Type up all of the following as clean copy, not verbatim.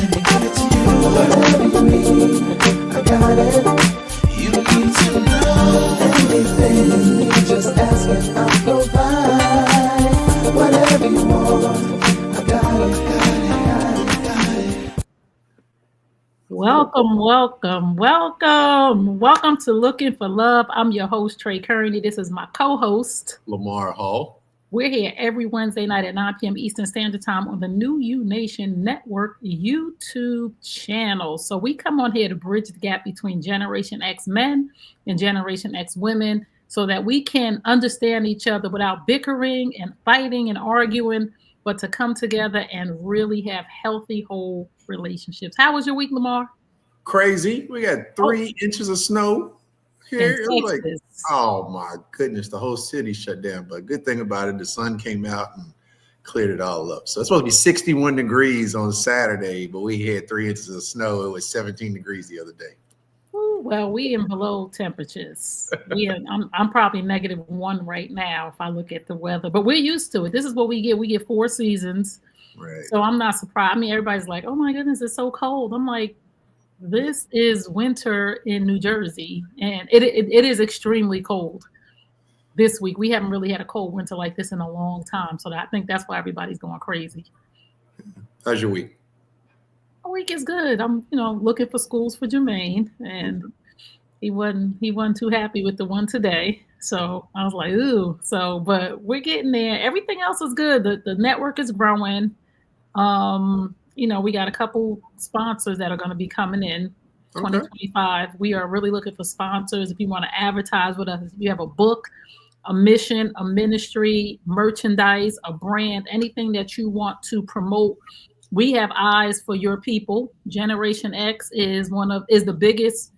give it to you. Whatever you need, I got it. You need to know anything. You just ask and I'll provide. Whatever you want, I got it. Welcome to Looking for Love. I'm your host, Tray Kearney. This is my co-host, Lamar Hall. We're here every Wednesday night at 9 p.m. Eastern Standard Time on the New You Nation Network YouTube channel. So we come on here to bridge the gap between Generation X men and Generation X women so that we can understand each other without bickering and fighting and arguing, but to come together and really have healthy, whole relationships. How was your week, Lamar? Crazy. We got 3 inches of snow here. Like, oh my goodness, the whole city shut down. But good thing about it, the sun came out and cleared it all up. So it's supposed to be 61 degrees on Saturday, but we had 3 inches of snow. It was 17 degrees the other day. Ooh, well, we in below temperatures. I'm probably -1 right now if I look at the weather, but we're used to it. This is what we get. We get 4 seasons. Right. So I'm not surprised. I mean, everybody's like, oh my goodness, it's so cold. I'm like, this is winter in New Jersey, and it is extremely cold this week. We haven't really had a cold winter like this in a long time, so I think that's why everybody's going crazy. How's your week? My week is good. I'm, looking for schools for Jermaine, and he wasn't too happy with the one today. So I was like, ooh. So, but we're getting there. Everything else is good. The network is growing. We got a couple sponsors that are going to be coming in 2025. We are really looking for sponsors. If you want to advertise with us, if you have a book, a mission, a ministry, merchandise, a brand, anything that you want to promote, we have eyes for your people. Generation X is the biggest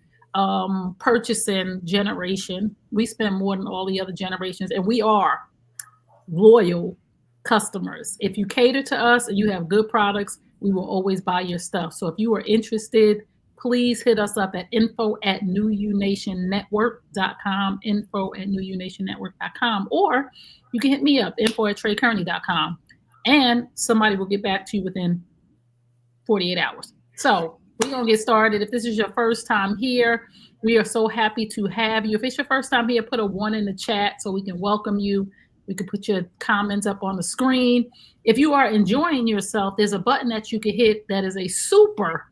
purchasing generation. We spend more than all the other generations, and we are loyal customers. If you cater to us and you have good products, we will always buy your stuff. So if you are interested, please hit us up at info@newunationnetwork.com, info@newunationnetwork.com, or you can hit me up, info@traykearney.com, and somebody will get back to you within 48 hours. So we're going to get started. If this is your first time here, we are so happy to have you. If it's your first time here, put a 1 in the chat so we can welcome you. We can put your comments up on the screen. If you are enjoying yourself, there's a button that you can hit that is a super,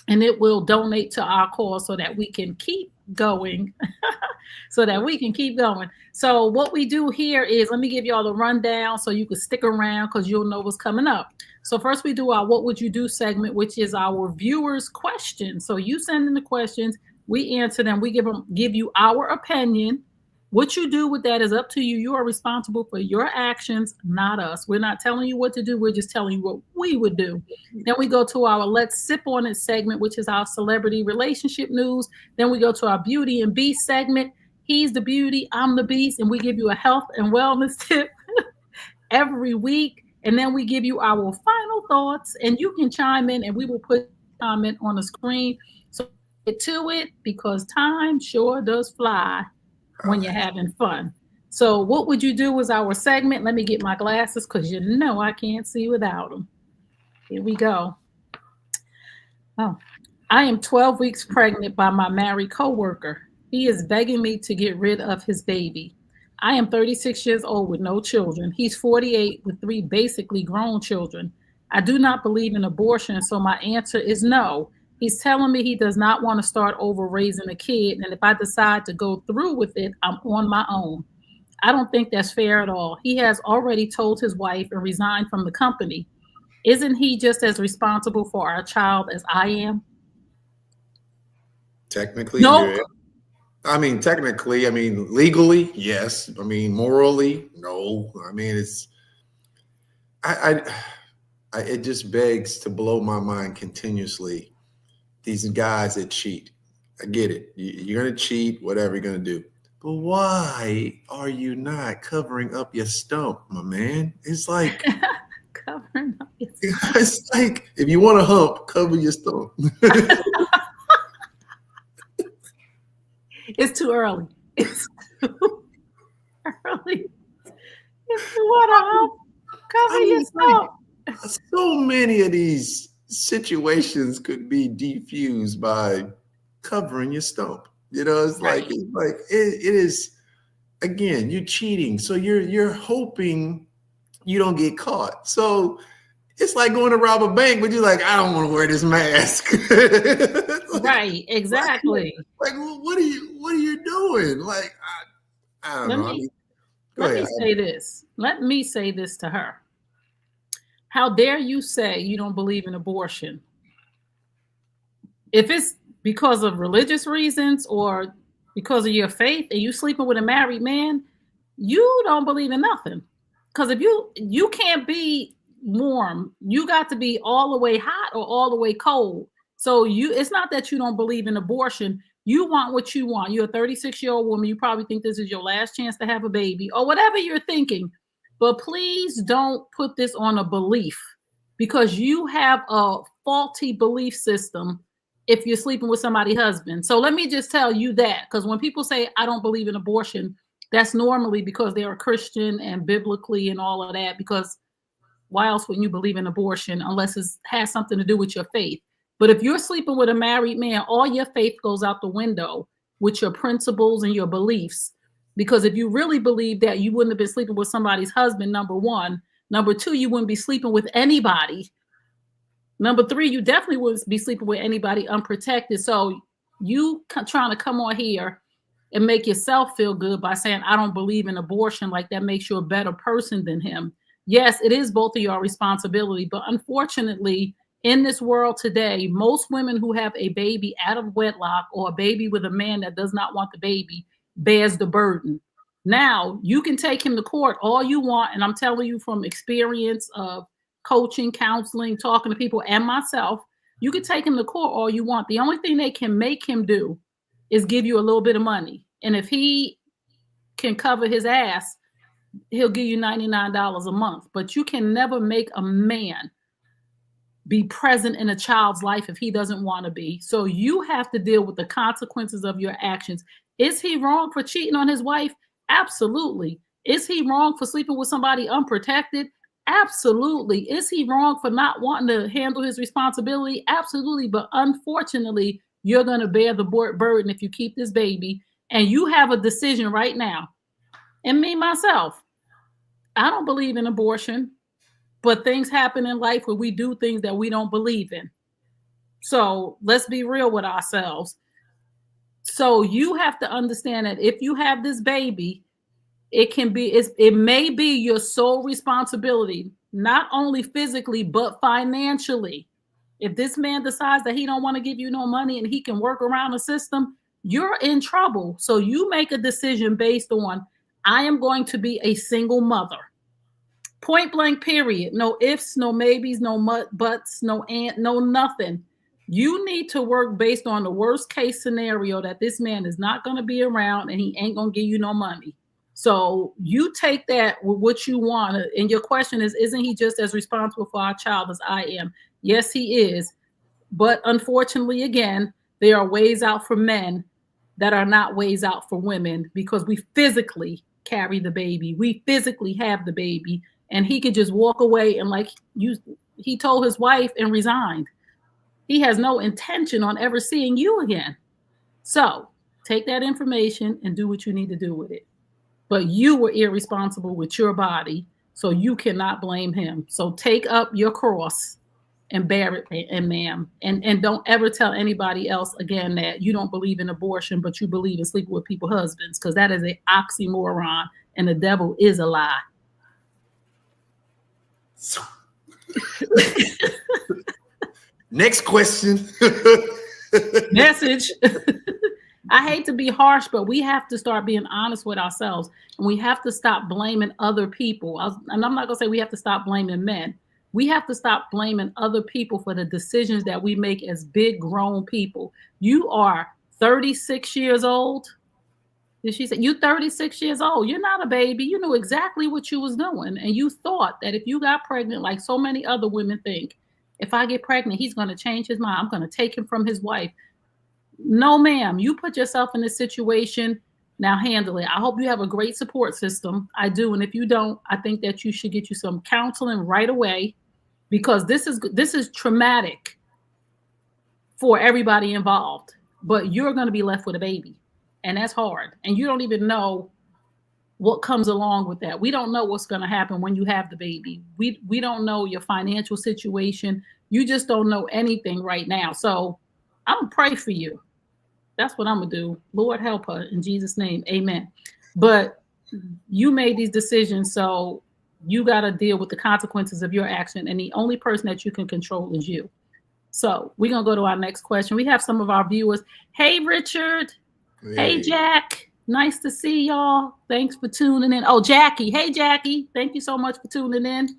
and it will donate to our cause so that we can keep going. So what we do here is, let me give you all the rundown so you can stick around because you'll know what's coming up. So first we do our What Would You Do segment, which is our viewers' questions. So you send in the questions, we answer them, we give you our opinion. What you do with that is up to you. You are responsible for your actions, not us. We're not telling you what to do. We're just telling you what we would do. Then we go to our Let's Sip on It segment, which is our celebrity relationship news. Then we go to our Beauty and Beast segment. He's the beauty, I'm the beast, and we give you a health and wellness tip every week. And then we give you our final thoughts, and you can chime in, and we will put a comment on the screen. So get to it, because time sure does fly when you're having fun. So what would you do is our segment. Let me get my glasses because I can't see without them. Here we go. Oh, I am 12 weeks pregnant by my married coworker. He is begging me to get rid of his baby. I am 36 years old with no children. He's 48 with 3 basically grown children. I do not believe in abortion, so my answer is no. He's telling me he does not want to start over raising a kid, and if I decide to go through with it, I'm on my own. I don't think that's fair at all. He has already told his wife and resigned from the company. Isn't he just as responsible for our child as I am? Technically, no. Technically, legally, yes. Morally, no. It just begs to blow my mind continuously. These guys that cheat. I get it. You're going to cheat, whatever you're going to do. But why are you not covering up your stump, my man? It's like, covering up your stump. It's like, if you want to hump, cover your stump. It's too early. It's too early. If you want to hump, cover your stump. So many of these situations could be defused by covering your stump. You know, it's like it is. Again, you're cheating, so you're hoping you don't get caught. So it's like going to rob a bank, but you're like, I don't want to wear this mask. Like, right, exactly. Like what are you doing? Like, I don't know. Let me say this. Let me say this to her. How dare you say you don't believe in abortion? If it's because of religious reasons or because of your faith and you sleeping with a married man, you don't believe in nothing. Because if you can't be warm, you got to be all the way hot or all the way cold. So it's not that you don't believe in abortion. You want what you want. You're a 36-year-old woman. You probably think this is your last chance to have a baby or whatever you're thinking. But please don't put this on a belief, because you have a faulty belief system if you're sleeping with somebody's husband. So let me just tell you that, because when people say, I don't believe in abortion, that's normally because they're a Christian and biblically and all of that, because why else would you believe in abortion unless it has something to do with your faith? But if you're sleeping with a married man, all your faith goes out the window with your principles and your beliefs. Because if you really believe that, you wouldn't have been sleeping with somebody's husband, number one. Number two, you wouldn't be sleeping with anybody. Number three, you definitely wouldn't be sleeping with anybody unprotected. So you trying to come on here and make yourself feel good by saying, I don't believe in abortion, like that makes you a better person than him. Yes, it is both of your responsibility. But unfortunately, in this world today, most women who have a baby out of wedlock or a baby with a man that does not want the baby bears the burden. Now, you can take him to court all you want. And I'm telling you from experience of coaching, counseling, talking to people, and myself, you can take him to court all you want. The only thing they can make him do is give you a little bit of money. And if he can cover his ass, he'll give you $99 a month. But you can never make a man be present in a child's life if he doesn't want to be. So you have to deal with the consequences of your actions. Is he wrong for cheating on his wife? Absolutely. Is he wrong for sleeping with somebody unprotected? Absolutely. Is he wrong for not wanting to handle his responsibility? Absolutely. But unfortunately, you're going to bear the burden if you keep this baby. And you have a decision right now. And me, myself, I don't believe in abortion, but things happen in life where we do things that we don't believe in. So let's be real with ourselves. So you have to understand that if you have this baby, it may be your sole responsibility, not only physically, but financially. If this man decides that he don't want to give you no money and he can work around the system, you're in trouble. So you make a decision based on, I am going to be a single mother. Point blank, period. No ifs, no maybes, no buts, no nothing. You need to work based on the worst case scenario that this man is not going to be around and he ain't going to give you no money. So you take that with what you want. And your question is, isn't he just as responsible for our child as I am? Yes, he is. But unfortunately, again, there are ways out for men that are not ways out for women, because we physically carry the baby. We physically have the baby. And he could just walk away and he told his wife and resigned. He has no intention on ever seeing you again. So take that information and do what you need to do with it. But you were irresponsible with your body, so you cannot blame him. So take up your cross and bear it, and ma'am. And don't ever tell anybody else again that you don't believe in abortion, but you believe in sleeping with people's husbands, because that is an oxymoron and the devil is a lie. Next question. Message. I hate to be harsh, but we have to start being honest with ourselves, and we have to stop blaming other people. And I'm not going to say we have to stop blaming men. We have to stop blaming other people for the decisions that we make as big grown people. You are 36 years old. Did she say you 36 years old? You're not a baby. You knew exactly what you was doing. And you thought that if you got pregnant, like so many other women think, if I get pregnant, he's going to change his mind. I'm going to take him from his wife. No, ma'am. You put yourself in this situation. Now handle it. I hope you have a great support system. I do. And if you don't, I think that you should get you some counseling right away, because this is traumatic for everybody involved, but you're going to be left with a baby, and that's hard, and you don't even know what comes along with that. We don't know what's going to happen when you have the baby. We don't know your financial situation. You just don't know anything right now. So I'm going to pray for you. That's what I'm going to do. Lord, help her in Jesus' name. Amen. But you made these decisions, so you got to deal with the consequences of your action. And the only person that you can control is you. So we're going to go to our next question. We have some of our viewers. Hey, Richard. Hey, Jack. Nice to see y'all. Thanks for tuning in. Oh, Jackie. Hey, Jackie. Thank you so much for tuning in.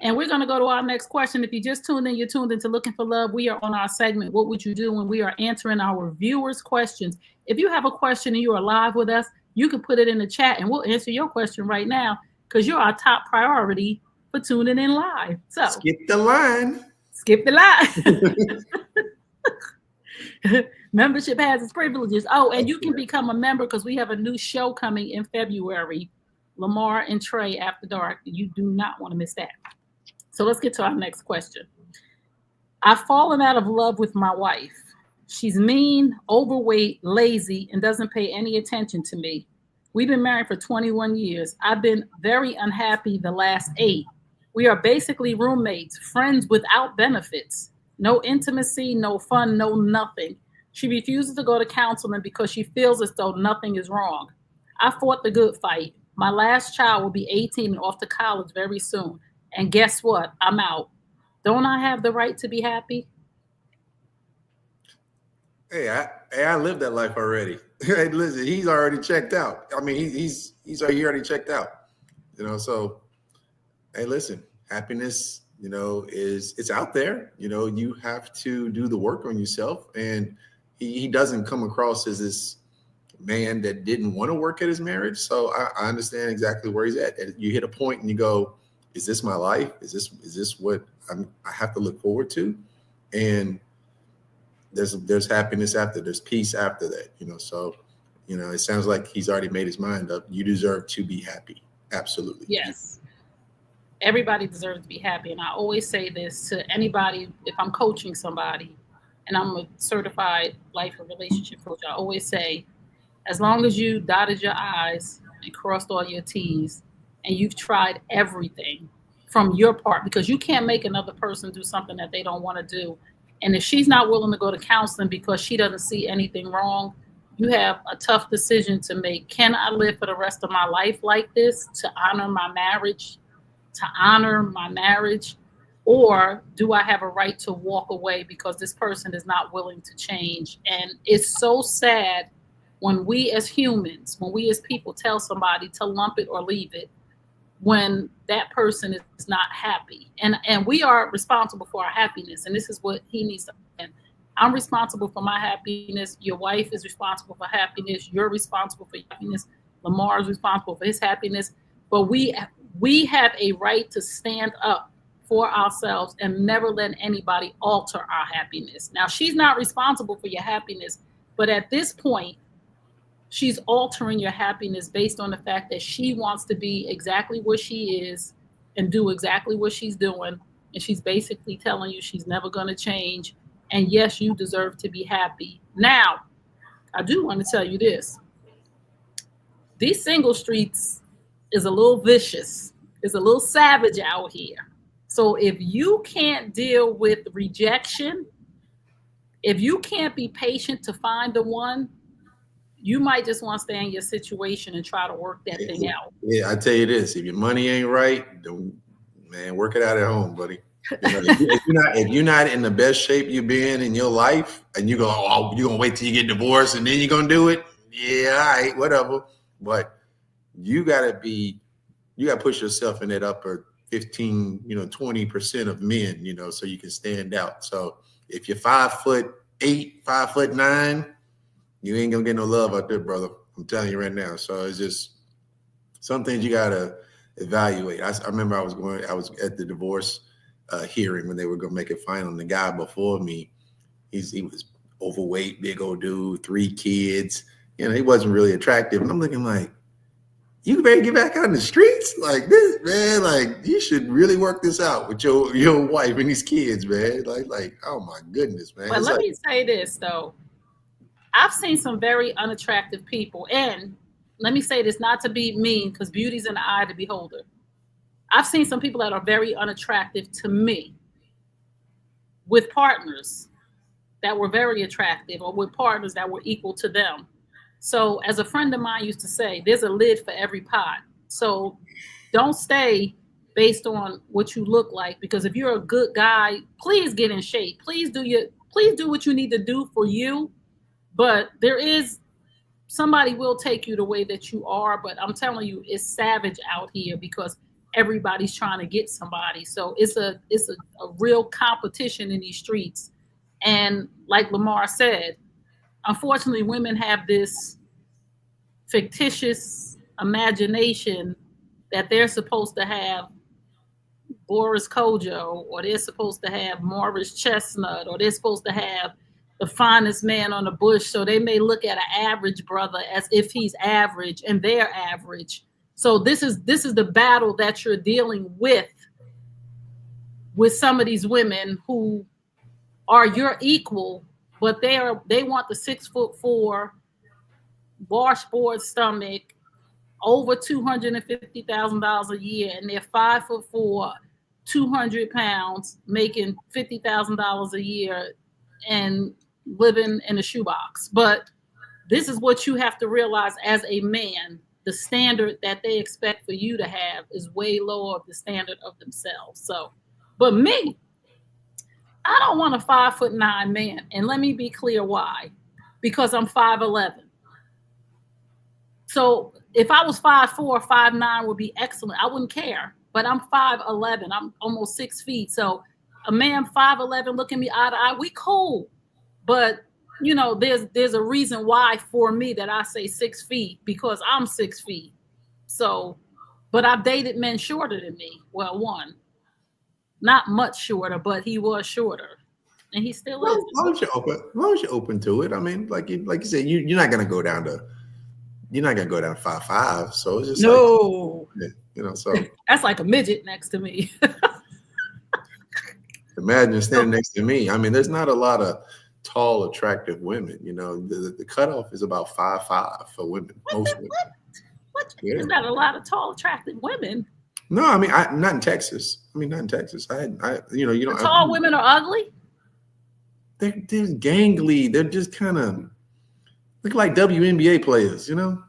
And we're going to go to our next question. If you just tuned in, you're tuned into Looking for Love. We are on our segment, What Would You Do? When we are answering our viewers' questions. If you have a question and you are live with us, you can put it in the chat and we'll answer your question right now because you're our top priority for tuning in live. So skip the line. Skip the line. Membership has its privileges. Oh, and you can become a member because we have a new show coming in February, Lamar and Tray After Dark. You do not want to miss that. So let's get to our next question. I've fallen out of love with my wife. She's mean, overweight, lazy, and doesn't pay any attention to me. We've been married for 21 years. I've been very unhappy the last 8. We are basically roommates, friends without benefits. No intimacy, no fun, no nothing. She refuses to go to counseling because she feels as though nothing is wrong. I fought the good fight. My last child will be 18 and off to college very soon. And guess what? I'm out. Don't I have the right to be happy? Hey, I lived that life already. Hey, listen, he's already checked out. I mean, he's already checked out. So hey, listen, happiness, it's out there. You have to do the work on yourself, and he doesn't come across as this man that didn't want to work at his marriage. So I understand exactly where he's at. And you hit a point and you go, is this my life? Is this what I have to look forward to? And there's happiness after, there's peace after that, So, it sounds like he's already made his mind up. You deserve to be happy. Absolutely. Yes. Everybody deserves to be happy. And I always say this to anybody, if I'm coaching somebody and I'm a certified life and relationship coach, I always say, as long as you dotted your I's and crossed all your T's and you've tried everything from your part, because you can't make another person do something that they don't want to do. And if she's not willing to go to counseling because she doesn't see anything wrong, you have a tough decision to make. Can I live for the rest of my life like this to honor my marriage? Or do I have a right to walk away because this person is not willing to change? And it's so sad when we as humans, when we as people tell somebody to lump it or leave it, when that person is not happy. And we are responsible for our happiness. And this is what he needs to understand. I'm responsible for my happiness. Your wife is responsible for happiness. You're responsible for your happiness. Lamar is responsible for his happiness. But we have a right to stand up for ourselves and never let anybody alter our happiness. Now, she's not responsible for your happiness, but at this point, she's altering your happiness based on the fact that she wants to be exactly what she is and do exactly what she's doing. And she's basically telling you she's never going to change. And yes, you deserve to be happy. Now, I do want to tell you this. These single streets is a little vicious. It's a little savage out here. So if you can't deal with rejection, if you can't be patient to find the one, you might just want to stay in your situation and try to work that thing out. Yeah, I tell you this: if your money ain't right, work it out at home, buddy. If you're not in the best shape you've been in your life, and you go, oh, you're gonna wait till you get divorced and then you're gonna do it. Yeah, all right, whatever. But you gotta push yourself in that upper 15, 20% of men, so you can stand out. So if you're 5'8", 5'9", you ain't gonna get no love out there, brother. I'm telling you right now. So it's just some things you gotta evaluate. I remember I was at the divorce hearing when they were gonna make it final. And the guy before me, he was overweight, big old dude, 3 kids. He wasn't really attractive. And I'm looking like, you better get back out in the streets like this, man. Like you should really work this out with your wife and these kids, man. Like oh my goodness, man. But It's let like, me say this though. I've seen some very unattractive people, and let me say this not to be mean, because beauty's in the eye of the beholder. I've seen some people that are very unattractive to me with partners that were very attractive, or with partners that were equal to them. So, as a friend of mine used to say, there's a lid for every pot. So, don't stay based on what you look like, because if you're a good guy, please get in shape. Please do what you need to do for you. But there is somebody will take you the way that you are. But I'm telling you, it's savage out here because everybody's trying to get somebody. So it's a real competition in these streets. And like Lamar said, unfortunately, women have this fictitious imagination that they're supposed to have Boris Kojo, or they're supposed to have Morris Chestnut, or they're supposed to have the finest man on the bush. So they may look at an average brother as if he's average and they're average. So this is the battle that you're dealing with some of these women who are your equal, but they want the 6'4", washboard stomach, over $250,000 a year, and they're 5'4", 200 pounds, making $50,000 a year, and living in a shoebox. But this is what you have to realize as a man: the standard that they expect for you to have is way lower of the standard of themselves. So, but me, I don't want a 5'9" man, and let me be clear why. Because I'm 5'11". So if I was 5'4", 5'9" would be excellent. I wouldn't care. But I'm 5'11". I'm almost 6 feet. So a man 5'11" looking me eye to eye, we cool. But you know, there's a reason why for me that I say 6 feet, because I'm 6 feet. So, but I've dated men shorter than me. Well, one, not much shorter, but he was shorter, and he still is. as long as you're open to it. I mean, like you said, you're not gonna go down to 5'5". So it's just no, like, you know, so that's like a midget next to me. imagine standing next to me. I mean, there's not a lot of tall, attractive women. You know, the cutoff is about 5'5" for women. Most women. What? Yeah. There's not a lot of tall, attractive women. No, I mean, not in Texas. I you know, The tall women are ugly. They're gangly. They're just kind of look like WNBA players, you know.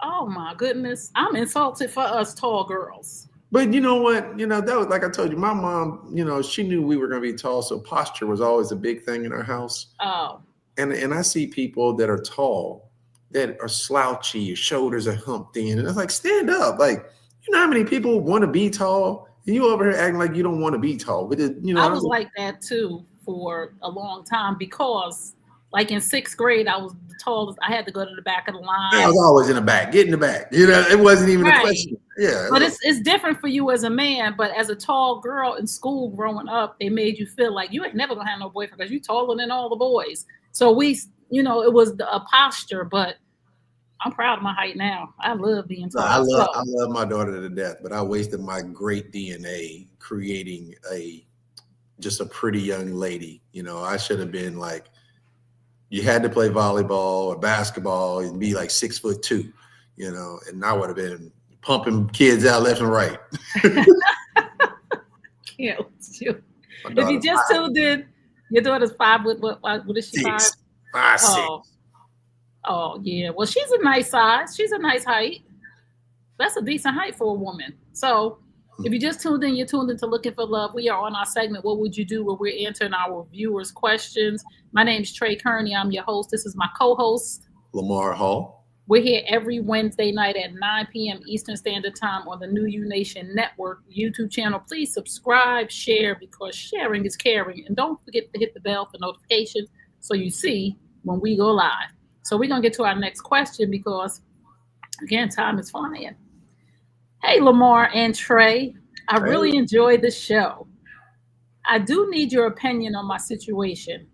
Oh my goodness, I'm insulted for us tall girls. But you know what? You know, that was like I told you, my mom, you know, she knew we were going to be tall. So posture was always a big thing in our house. Oh. And I see people that are tall that are slouchy, your shoulders are humped in. And it's like, stand up. Like, you know how many people want to be tall? And you over here acting like you don't want to be tall. But you know, I was like that too for a long time, because like in 6th grade, I was the tallest. I had to go to the back of the line. I was always in the back. Get in the back. You know, it wasn't even a question. Yeah. But it's different for you as a man. But as a tall girl in school growing up, they made you feel like you ain't never gonna have no boyfriend because you're taller than all the boys. So you know, it was a posture. But I'm proud of my height now. I love being tall. I love my daughter to death, but I wasted my great DNA creating just a pretty young lady. You know, I should have been like, you had to play volleyball or basketball and be like 6'2", you know, and I would have been pumping kids out left and right. Yeah, if you just tuned in, your daughter's 5 foot. What is she? 6. 5'6". Oh yeah. Well, she's a nice size. She's a nice height. That's a decent height for a woman. So if you just tuned in, you're tuned into Looking for Love. We are on our segment, What Would You Do?, where we're answering our viewers' questions. My name is Tray Kearney. I'm your host. This is my co-host, Lamar Hall. We're here every Wednesday night at 9 p.m. Eastern Standard Time on the New U Nation Network YouTube channel. Please subscribe, share, because sharing is caring. And don't forget to hit the bell for notifications so you see when we go live. So we're going to get to our next question because, again, time is flying. Hey, Lamar and Tray, I really enjoyed the show. I do need your opinion on my situation.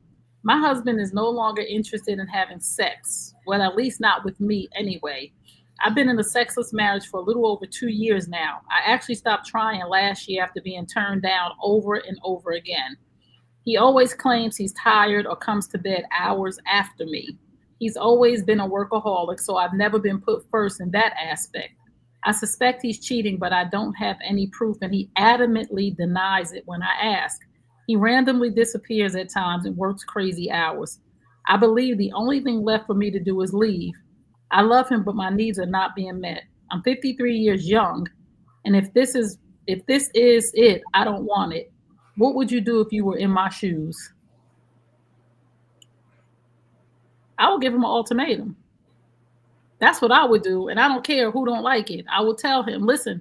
My husband is no longer interested in having sex. Well, at least not with me anyway. I've been in a sexless marriage for a little over 2 years now. I actually stopped trying last year after being turned down over and over again. He always claims he's tired or comes to bed hours after me. He's always been a workaholic, so I've never been put first in that aspect. I suspect he's cheating, but I don't have any proof, and he adamantly denies it when I ask. He randomly disappears at times and works crazy hours. I believe the only thing left for me to do is leave. I love him, but my needs are not being met. I'm 53 years young, and if this is it, I don't want it. What would you do if you were in my shoes? I would give him an ultimatum. That's what I would do, and I don't care who don't like it. I would tell him, listen,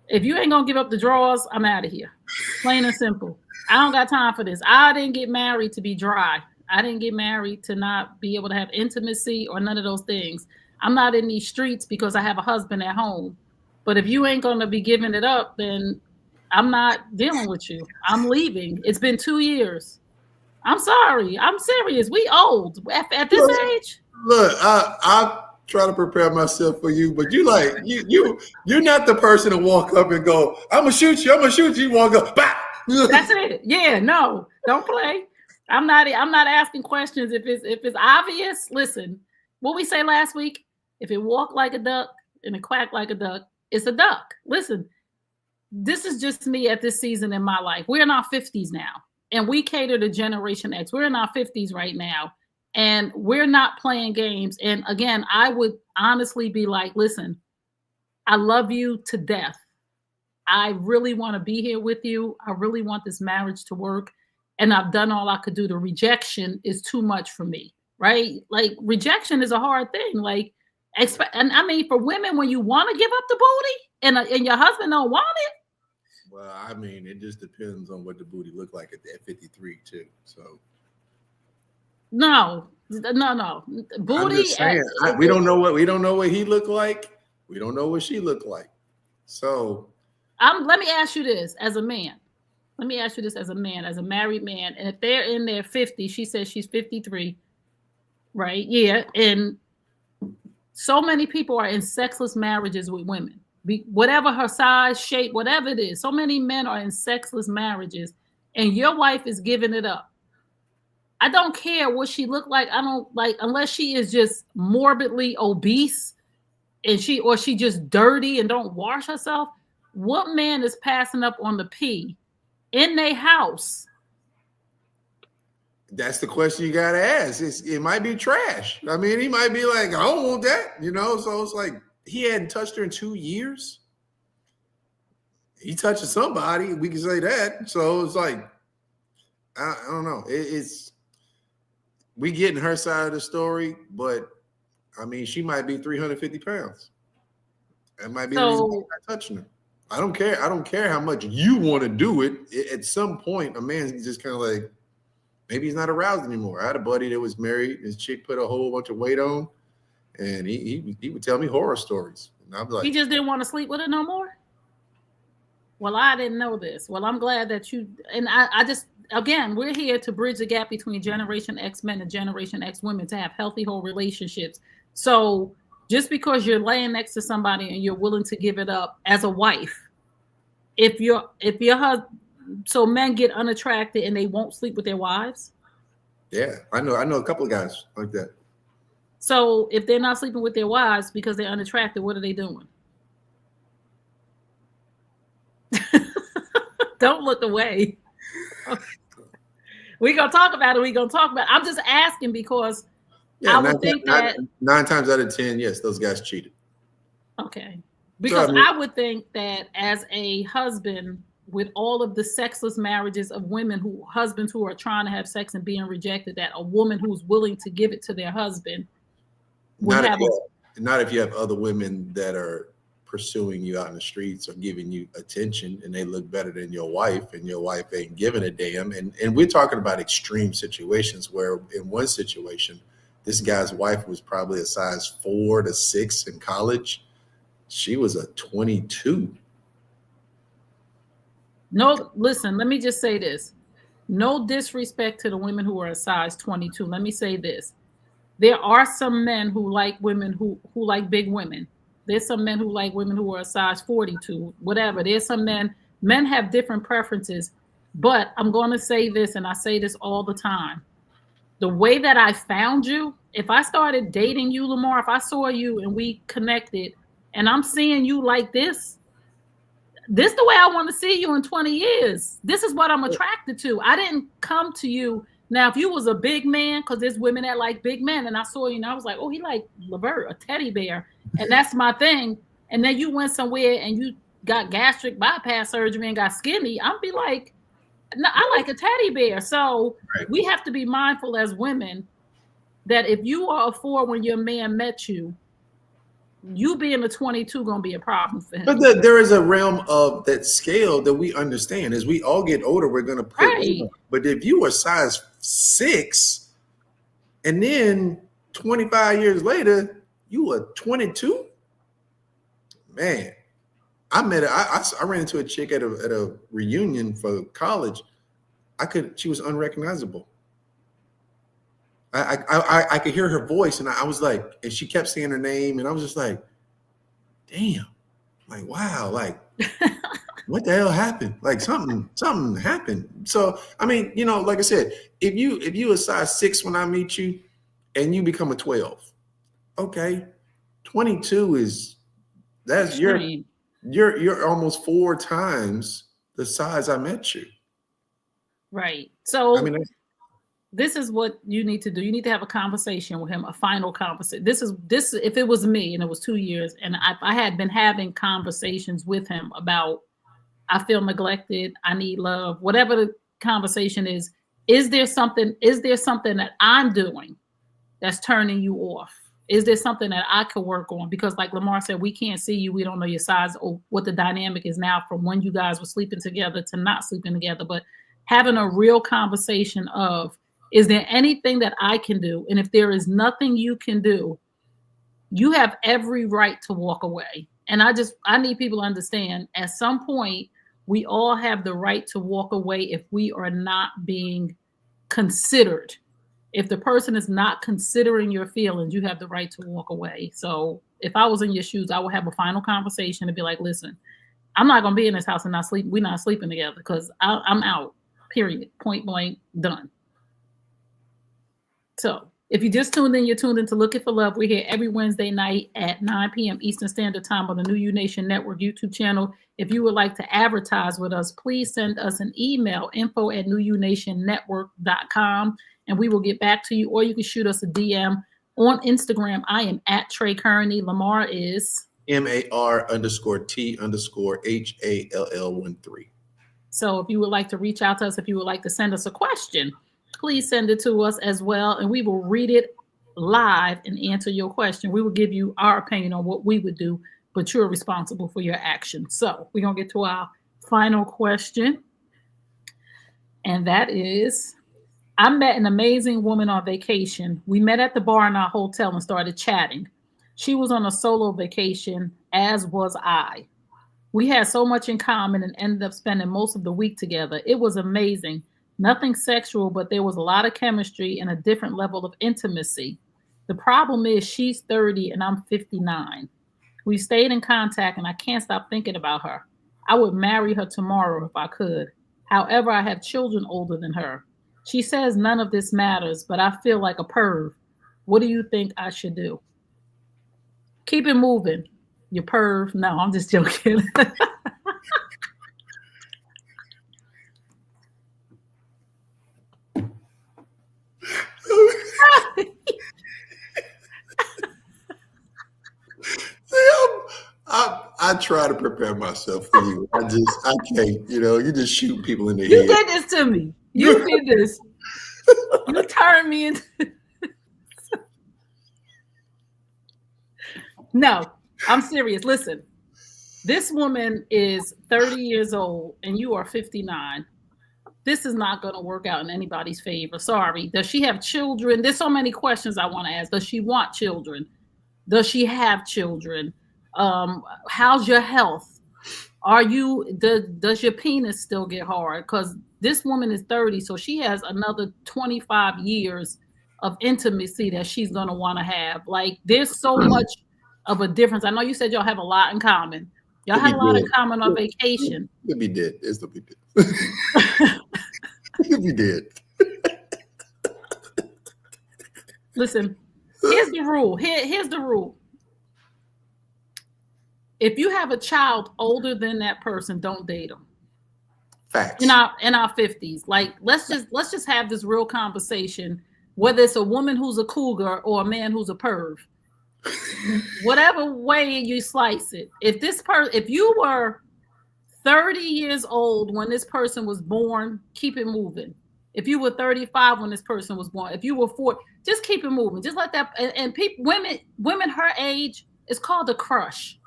if you ain't gonna give up the drawers, I'm out of here. Plain and simple. I don't got time for this. I didn't get married to be dry. I didn't get married to not be able to have intimacy or none of those things. I'm not in these streets because I have a husband at home. But if you ain't gonna be giving it up, then I'm not dealing with you. I'm leaving. It's been 2 years. I'm sorry. I'm serious. We old at this age. Look, I try to prepare myself for you, but you're not the person to walk up and go, I'm gonna shoot you. I'm gonna shoot you. You want to go, bah! That's it. Yeah, no, don't play. I'm not asking questions if it's obvious. Listen, what we say last week, if it walk like a duck and it quack like a duck, it's a duck. Listen, this is just me at this season in my life. We're in our 50s now, and we cater to Generation X. We're in our 50s right now, and we're not playing games. And again, I would honestly be like, listen, I love you to death. I really want to be here with you. I really want this marriage to work. And I've done all I could do. The rejection is too much for me, right? Like, rejection is a hard thing. Like, and I mean, for women, when you want to give up the booty and your husband don't want it. Well, I mean, it just depends on what the booty look like at 53 too. So. No. Booty. We don't know what he looked like. We don't know what she looked like. So. Let me ask you this as a man. As a married man, and if they're in their 50s, she says she's 53, right? Yeah, and so many people are in sexless marriages with women, whatever her size, shape, whatever it is. So many men are in sexless marriages, and your wife is giving it up. I don't care what she looked like. I don't like, unless she is just morbidly obese, and she just dirty and don't wash herself. What man is passing up on the pee in their house? That's the question you gotta ask. It might be trash. I mean, he might be like, I don't want that, So it's like, he hadn't touched her in 2 years. He touching somebody, we can say that. So it's like, I don't know. It's we getting her side of the story, but I mean, she might be 350 pounds. That might be the reason why I'm not touching her. I don't care. I don't care how much you want to do it. At some point, a man's just kind of like, maybe he's not aroused anymore. I had a buddy that was married. His chick put a whole bunch of weight on, and he would tell me horror stories. And I'm like, he just didn't want to sleep with her no more? Well, I didn't know this. Well, I'm glad that you, and I just, again, we're here to bridge the gap between Generation X men and Generation X women to have healthy whole relationships. So just because you're laying next to somebody and you're willing to give it up as a wife, if your husband, so men get unattracted and they won't sleep with their wives. Yeah, I know a couple of guys like that. So if they're not sleeping with their wives because they're unattracted, what are they doing? Don't look away. We're gonna talk about it. I'm just asking because I would think that 9 times out of 10, yes, those guys cheated. Okay. Because I would think that as a husband, with all of the sexless marriages of husbands who are trying to have sex and being rejected, that a woman who's willing to give it to their husband would not if you have other women that are pursuing you out in the streets or giving you attention and they look better than your wife and your wife ain't giving a damn. And we're talking about extreme situations where in one situation, this guy's wife was probably a size 4 to 6 in college. She was a 22. No, listen, let me just say this. No disrespect to the women who are a size 22. Let me say this. There are some men who like women who like big women. There's some men who like women who are a size 42, whatever. There's some men have different preferences. But I'm going to say this, and I say this all the time. The way that I found you, if I started dating you, Lamar, if I saw you and we connected and I'm seeing you like this the way I want to see you in 20 years. This is what I'm attracted to. I didn't come to you. Now, if you was a big man, because there's women that like big men, and I saw you and I was like, oh, he like Levert, a teddy bear. And that's my thing. And then you went somewhere and you got gastric bypass surgery and got skinny. I'd be like, no, I like a teddy bear. So we have to be mindful as women that if you are a 4 when your man met you, you being a 22 gonna be a problem for him. But there is a realm of that scale that we understand. As we all get older, we're gonna put over. But if you were size 6, and then 25 years later you were 22, man. I ran into a chick at a reunion for college. She was unrecognizable. I could hear her voice, and I was like, and she kept saying her name, and I was just like, damn, like, wow, like, what the hell happened? Like something happened. So, I mean, like I said, if you a size 6 when I meet you and you become a 12, okay, 22 that's you're almost 4 times the size I met you. Right. So, I mean, this is what you need to do. You need to have a conversation with him, a final conversation. This if it was me and it was 2 years and I had been having conversations with him about, I feel neglected, I need love, whatever the conversation is there something that I'm doing that's turning you off? Is there something that I could work on? Because like Lamar said, we can't see you. We don't know your size or what the dynamic is now from when you guys were sleeping together to not sleeping together. But having a real conversation of, is there anything that I can do? And if there is nothing you can do, you have every right to walk away. And I need people to understand at some point, we all have the right to walk away if we are not being considered. If the person is not considering your feelings, you have the right to walk away. So if I was in your shoes, I would have a final conversation and be like, listen, I'm not going to be in this house and not sleep. We're not sleeping together because I'm out, period, point blank, done. So if you just tuned in, you're tuned in to Looking for Love. We're here every Wednesday night at 9 p.m. Eastern Standard Time on the New U Nation Network YouTube channel. If you would like to advertise with us, please send us an email, info@newunationnetwork.com, and we will get back to you. Or you can shoot us a DM on Instagram. I am at Tray Kearney. Lamar is MAR_T_HALL13. So if you would like to reach out to us, if you would like to send us a question, please send it to us as well, and we will read it live and answer your question. We will give you our opinion on what we would do, but you're responsible for your actions. So we're going to get to our final question, and that is, I met an amazing woman on vacation. We met at the bar in our hotel and started chatting. She was on a solo vacation, as was I. We had so much in common and ended up spending most of the week together. It was amazing. Nothing sexual, but there was a lot of chemistry and a different level of intimacy. The problem is she's 30 and I'm 59. We stayed in contact and I can't stop thinking about her. I would marry her tomorrow if I could. However, I have children older than her. She says none of this matters, but I feel like a perv. What do you think I should do? Keep it moving. You perv. No, I'm just joking. I try to prepare myself for you. I can't, you just shoot people in the head. You did this to me. You did this. You turned me into. No, I'm serious. Listen, this woman is 30 years old and you are 59. This is not going to work out in anybody's favor. Sorry. Does she have children? There's so many questions I want to ask. Does she want children? Does she have children? How's your health? Does your penis still get hard? Because this woman is 30, so she has another 25 years of intimacy that she's going to want to have. Like there's so much of a difference. I know you said y'all have a lot in common. Y'all have a lot in common on vacation. You'll be dead. It's gonna be dead. You'll be dead. Listen, here's the rule. Here's the rule. If you have a child older than that person, don't date them. Facts. In our 50s. Like let's just have this real conversation, whether it's a woman who's a cougar or a man who's a perv. Whatever way you slice it. If you were 30 years old when this person was born, keep it moving. If you were 35 when this person was born, if you were 40, just keep it moving. Just let that and people, women her age, it's called a crush.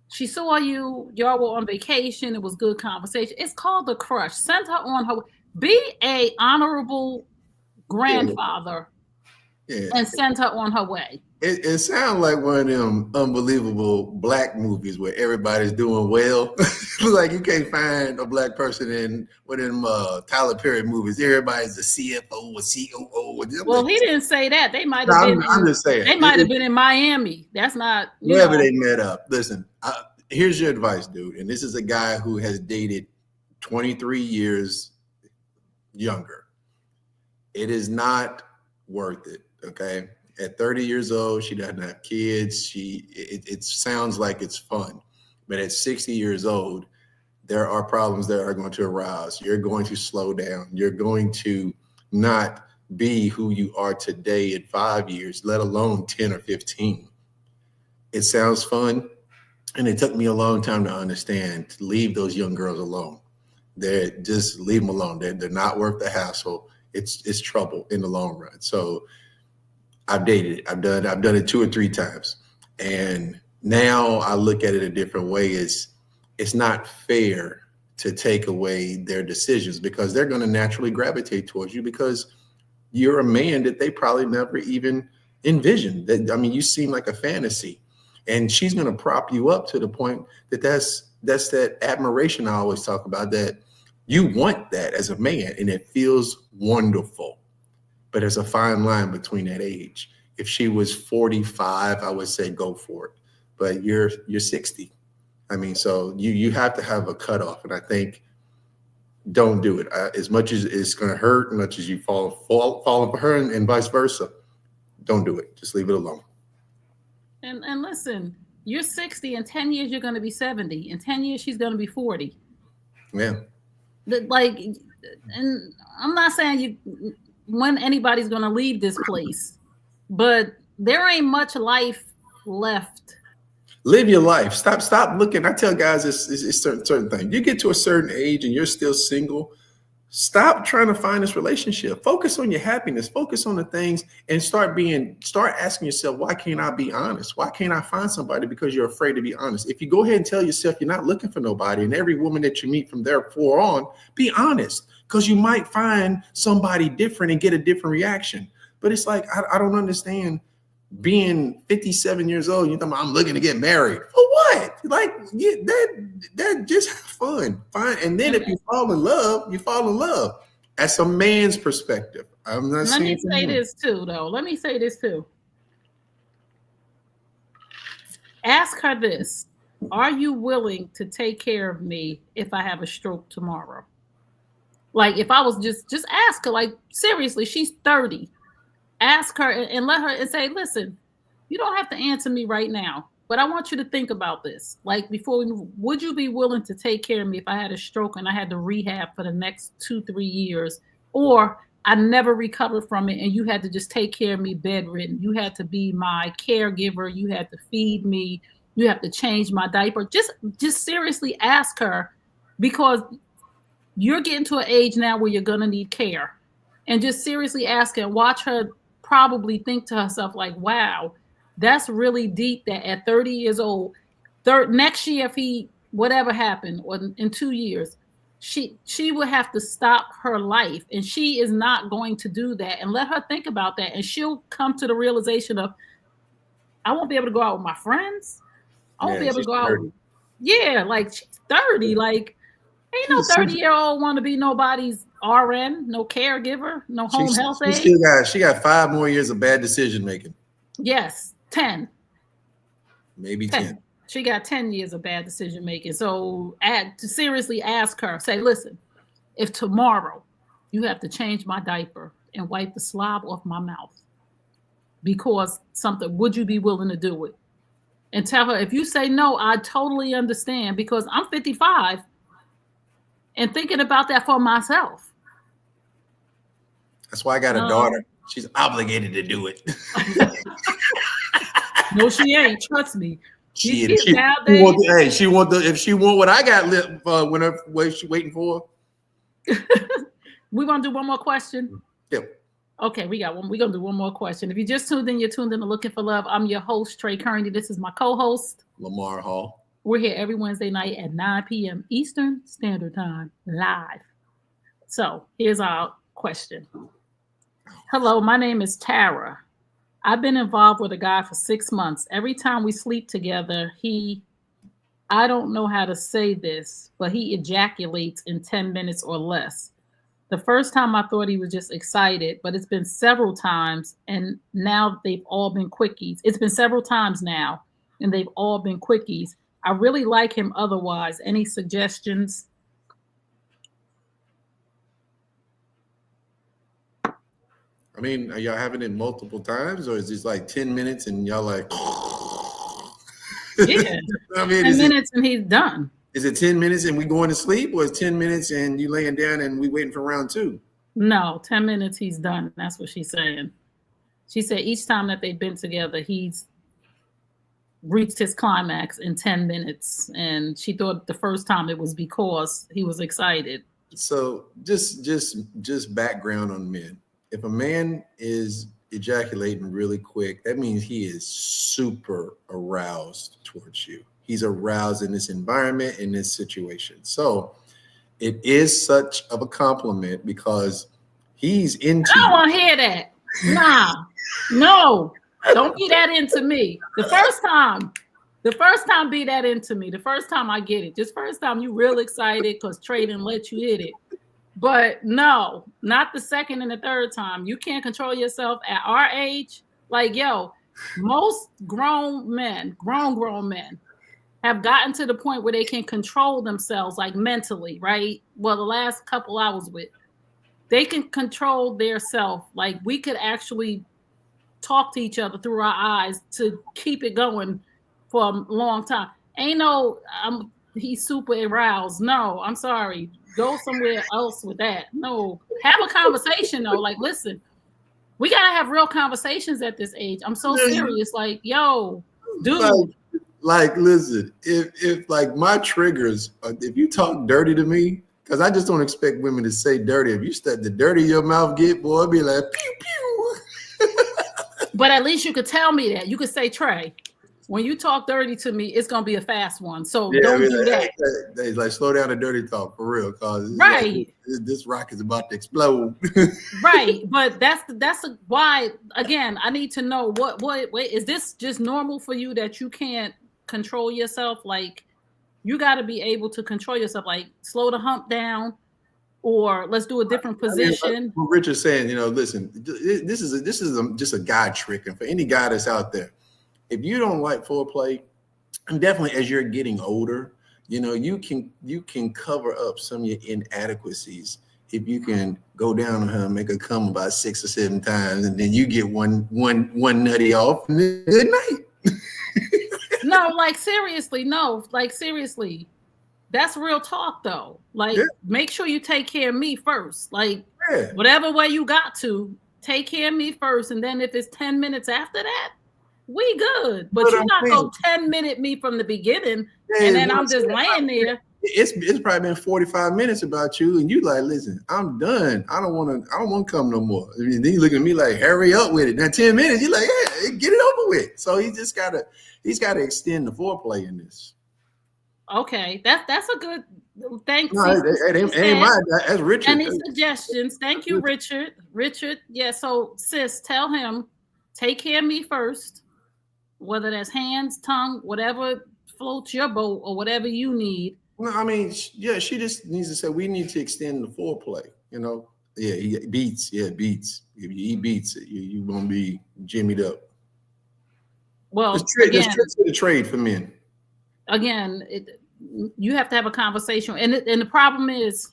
She saw you, y'all were on vacation, it was good conversation. It's called a crush. Send her on her way. Be a honorable grandfather and send her on her way. It sounds like one of them unbelievable black movies where everybody's doing well. Like you can't find a black person in one of them Tyler Perry movies. Everybody's a CFO or COO. Well, he didn't say that. They might have been. I'm just saying. They might have been in Miami. That's not wherever they met up. Listen, here's your advice, dude. And this is a guy who has dated 23 years younger. It is not worth it. Okay. At 30 years old, she doesn't have kids. It sounds like it's fun, but at 60 years old, there are problems that are going to arise. You're going to slow down. You're going to not be who you are today in 5 years, let alone 10 or 15. It sounds fun, and it took me a long time to understand to leave those young girls alone. Just leave them alone. They're not worth the hassle. It's trouble in the long run. So I've dated it. I've done it 2 or 3 times. And now I look at it a different way. It's not fair to take away their decisions because they're going to naturally gravitate towards you because you're a man that they probably never even envisioned. I mean, you seem like a fantasy. And she's going to prop you up to the point that's that admiration I always talk about, that you want that as a man and it feels wonderful. But there's a fine line between that age. If she was 45, I would say go for it. But you're 60. I mean, so you have to have a cutoff. And I think don't do it. As much as it's going to hurt, as much as you fall for her and vice versa, don't do it. Just leave it alone. And listen, you're 60. In 10 years, you're going to be 70. In 10 years, she's going to be 40. Yeah. And I'm not saying when anybody's going to leave this place, but there ain't much life left. Live your life. Stop looking. I tell guys it's certain things. You get to a certain age and you're still single. Stop trying to find this relationship. Focus on your happiness. Focus on the things and start asking yourself, why can't I be honest? Why can't I find somebody? Because you're afraid to be honest. If you go ahead and tell yourself you're not looking for nobody, and every woman that you meet from therefore on, be honest. Because you might find somebody different and get a different reaction. But it's like, I don't understand being 57 years old. You're talking about, I'm looking to get married. For what? Like, that just fun. Fine. And then if you fall in love, you fall in love. That's a man's perspective. I'm not saying. Let me say this too, though. Let me say this too. Ask her this. Are you willing to take care of me if I have a stroke tomorrow? Like if I was just ask her, like seriously, she's 30. Ask her and let her and say, listen, you don't have to answer me right now, but I want you to think about this. Like before we move, would you be willing to take care of me if I had a stroke and I had to rehab for the next 2-3 years, or I never recovered from it and you had to just take care of me bedridden? You had to be my caregiver. You had to feed me. You have to change my diaper. Just seriously ask her, because you're getting to an age now where you're going to need care. And just seriously ask her, watch her probably think to herself like, wow, that's really deep that at 30 years old, next year, if he, whatever happened, or in 2 years, she would have to stop her life. And she is not going to do that. And let her think about that. And she'll come to the realization of, I won't be able to go out with my friends. I won't be able to go 30. Out. Yeah, like she's 30. Like, ain't no 30-year-old want to be nobody's RN, no caregiver, no home health aide. She got 5 more years of bad decision making. Yes, 10. Maybe 10. She got 10 years of bad decision making. So to seriously ask her, say, listen, if tomorrow you have to change my diaper and wipe the slob off my mouth because something, would you be willing to do it? And tell her, if you say no, I totally understand, because I'm 55 and thinking about that for myself. That's why I got a daughter. She's obligated to do it. No, she ain't. Trust me. If she want what I got when she waiting for. We're gonna do one more question. Yep. Okay, we're gonna do one more question. If you just tuned in, you're tuned in to Looking for Love. I'm your host, Tray Kearney. This is my co-host, Lamar Hall. We're here every Wednesday night at 9 p.m. Eastern Standard Time, live. So here's our question. Hello, my name is Tara. I've been involved with a guy for 6 months. Every time we sleep together, I don't know how to say this, but he ejaculates in 10 minutes or less. The first time I thought he was just excited, but it's been several times, and now they've all been quickies. It's been several times now, and they've all been quickies. I really like him otherwise. Any suggestions? I mean, are y'all having it multiple times, or is this like 10 minutes and y'all like... Yeah, I mean, 10 minutes and he's done. Is it 10 minutes and we going to sleep, or is 10 minutes and you laying down and we waiting for round 2? No, 10 minutes he's done. That's what she's saying. She said each time that they've been together, he's reached his climax in 10 minutes. And she thought the first time it was because he was excited. So just background on men. If a man is ejaculating really quick, that means he is super aroused towards you. He's aroused in this environment, in this situation. So it is such of a compliment because he's into I don't want to hear that. Nah, no, don't be that into me. The first time be that into me. The first time I get it. Just first time you real excited because Trey didn't let you hit it. But no, not the second and the third time. You can't control yourself at our age. Like, yo, most grown men have gotten to the point where they can control themselves, like mentally, right? Well, the last couple I was with, they can control their self. Like, we could actually talk to each other through our eyes to keep it going for a long time. Ain't no, he's super aroused. No, I'm sorry. Go somewhere else with that. No, have a conversation though. Like, listen, we gotta have real conversations at this age. I'm so serious. Like, yo, dude. Like, listen, if like my triggers, if you talk dirty to me, because I just don't expect women to say dirty. If you start the dirty your mouth get, boy, it'd be like pew pew. But at least you could tell me that. You could say, Trey, when you talk dirty to me, it's gonna be a fast one. So don't do that. They like slow down the dirty talk for real, cause right. Like, this rock is about to explode. Right, but that's why. Again, I need to know what is this just normal for you that you can't control yourself? Like, you got to be able to control yourself. Like, slow the hump down, or let's do a different position. I mean, what Richard's saying, listen, this is just a guy trick, and for any guy that's out there, if you don't like foreplay, and definitely as you're getting older, you can cover up some of your inadequacies if you can go down on her and make her come about 6 or 7 times, and then you get one nutty off, and then good night. No, like seriously, that's real talk though. Like, make sure you take care of me first. Like, whatever way you got to, take care of me first, and then if it's 10 minutes after that, we good. But you're not gonna 10-minute me from the beginning, and then I'm just laying there. It's probably been 45 minutes about you, and you like, listen, I'm done. I don't want to come no more. I mean, then you look at me like, hurry up with it. Now 10 minutes, you're like, yeah, get it over with. So he's gotta extend the foreplay in this. Okay, that's a good. Thank you. No, it ain't mine. That's Richard. Any suggestions? Thank you, Richard. Richard, yeah. So, sis, tell him, take care of me first. Whether that's hands, tongue, whatever floats your boat or whatever you need. No, I mean, yeah, she just needs to say we need to extend the foreplay. You know, yeah, beets. Yeah, beets. If you eat beets, you gonna be jimmied up. Well, There's tricks to the trade for men. Again, you have to have a conversation, and the problem is,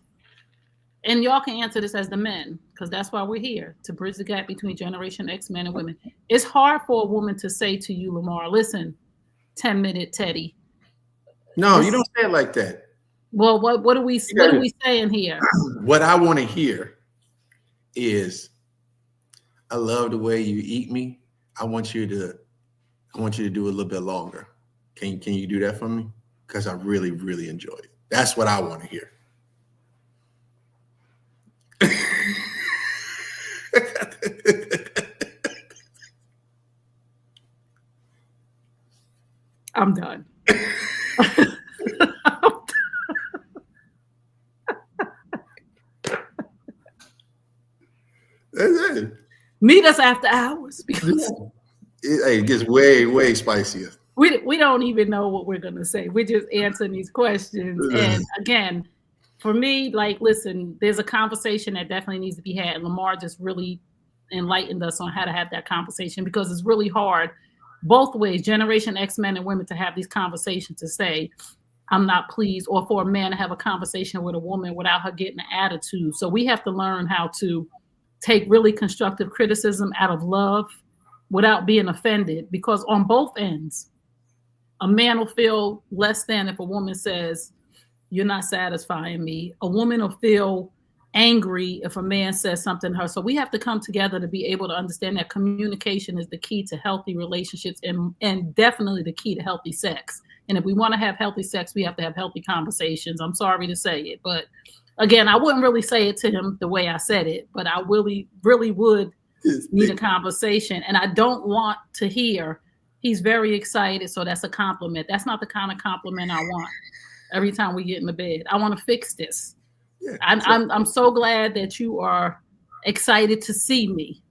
and y'all can answer this as the men, because that's why we're here, to bridge the gap between Generation X men and women. It's hard for a woman to say to you, Lamar, listen, 10-minute Teddy. No, you don't say it like that. Well, what are we saying here? What I want to hear is, I love the way you eat me. I want you to do a little bit longer. Can you do that for me? Because I really, really enjoy it. That's what I want to hear. I'm done. That's it. Meet us after hours, because it gets way, way spicier. We don't even know what we're gonna say. We're just answering these questions. And again, for me, like, listen, there's a conversation that definitely needs to be had. Lamar just really enlightened us on how to have that conversation, because it's really hard both ways, Generation X men and women, to have these conversations, to say, I'm not pleased, or for a man to have a conversation with a woman without her getting an attitude. So we have to learn how to take really constructive criticism out of love without being offended, because on both ends, a man will feel less than if a woman says, you're not satisfying me. A woman will feel angry if a man says something to her. So we have to come together to be able to understand that communication is the key to healthy relationships, and definitely the key to healthy sex. And if we want to have healthy sex, we have to have healthy conversations. I'm sorry to say it, but again, I wouldn't really say it to him the way I said it, but I really, really would need a conversation. And I don't want to hear, he's very excited, so that's a compliment. That's not the kind of compliment I want every time we get in the bed. I want to fix this. Yeah, I'm so glad that you are excited to see me,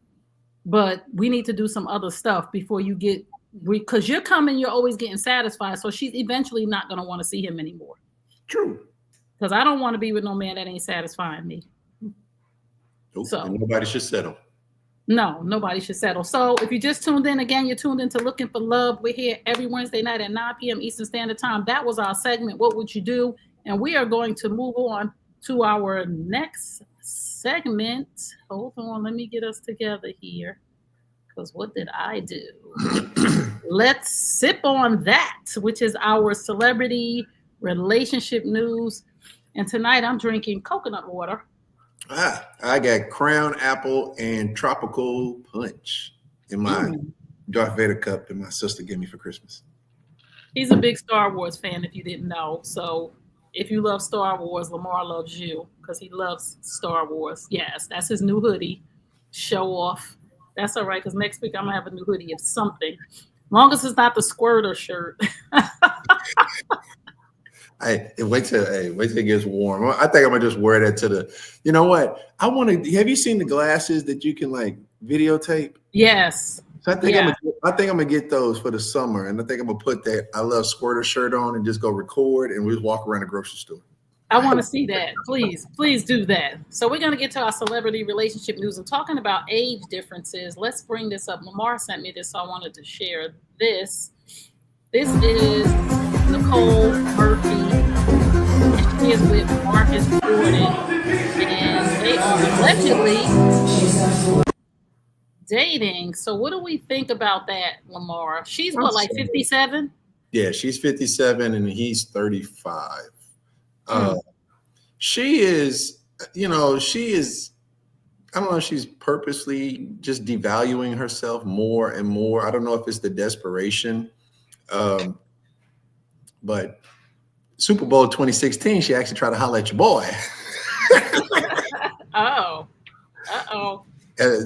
but we need to do some other stuff before you get, because you're coming, you're always getting satisfied. So she's eventually not going to want to see him anymore. True. Because I don't want to be with no man that ain't satisfying me. Nope. So nobody should settle. No, nobody should settle. So if you just tuned in, again, you're tuned into Looking for Love. We're here every Wednesday night at 9 p.m. Eastern Standard Time. That was our segment, What Would You Do? And we are going to move on to our next segment. Hold on, let me get us together here, because what did I do? Let's sip on that, which is our celebrity relationship news. And tonight I'm drinking coconut water. I got Crown Apple and Tropical Punch in my Darth Vader cup that my sister gave me for Christmas. He's a big Star Wars fan, if you didn't know. So if you love Star Wars, Lamar loves you, because he loves Star Wars. Yes, that's his new hoodie. Show off. That's all right, because next week I'm going to have a new hoodie of something. Long as it's not the squirter shirt. Wait till it gets warm. I think I'm gonna just wear that to the. You know what? I want to. Have you seen the glasses that you can like videotape? Yes. So I think I'm gonna get those for the summer, and I think I'm gonna put that I love squirter shirt on and just go record, and we just walk around the grocery store. I want to see that. Please do that. So we're gonna get to our celebrity relationship news and talking about age differences. Let's bring this up. Lamar sent me this, so I wanted to share this. This is Nicole Murphy, and she is with Marcus Jordan, and they are allegedly dating. So what do we think about that, Lamar? She's what, like 57? Yeah, she's 57 and he's 35. She is, I don't know if she's purposely just devaluing herself more and more. I don't know if it's the desperation. But Super Bowl 2016, she actually tried to holler at your boy.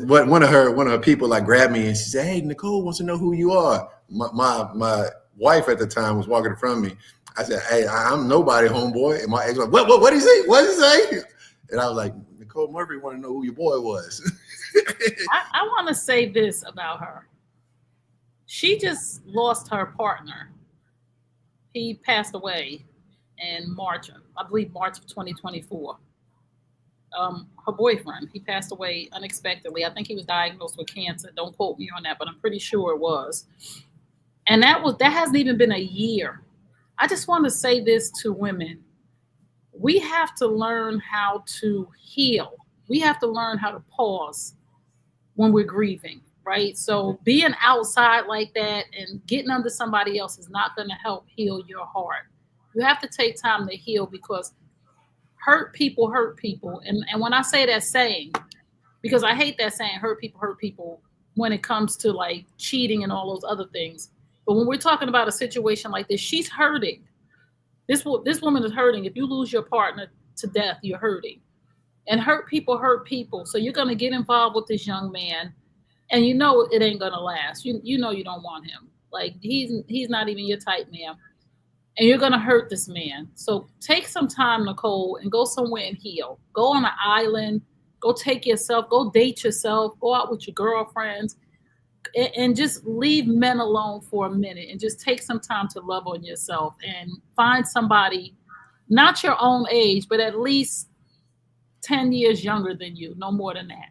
One of her people like grabbed me and she said, "Hey, Nicole wants to know who you are." My wife at the time was walking in front of me. I said, "Hey, I'm nobody, homeboy." And my ex was like, "What did he say? What did he say?" And I was like, "Nicole Murphy want to know who your boy was." I want to say this about her. She just lost her partner. He passed away in March, I believe March of 2024. her boyfriend. He passed away unexpectedly. I think he was diagnosed with cancer. Don't quote me on that, but I'm pretty sure it was. And that hasn't even been a year. I just want to say this to women. We have to learn how to heal. We have to learn how to pause when we're grieving, right? So being outside like that and getting under somebody else is not going to help heal your heart. You have to take time to heal, because hurt people hurt people. And when I say that saying, because I hate that saying, hurt people when it comes to like cheating and all those other things. But when we're talking about a situation like this, she's hurting. This woman is hurting. If you lose your partner to death, you're hurting. And hurt people. So you're going to get involved with this young man, and you know it ain't going to last. You know you don't want him. Like he's not even your type, man. And you're going to hurt this man. So take some time, Nicole, and go somewhere and heal. Go on an island. Go take yourself. Go date yourself. Go out with your girlfriends. And just leave men alone for a minute and just take some time to love on yourself and find somebody, not your own age, but at least 10 years younger than you, no more than that.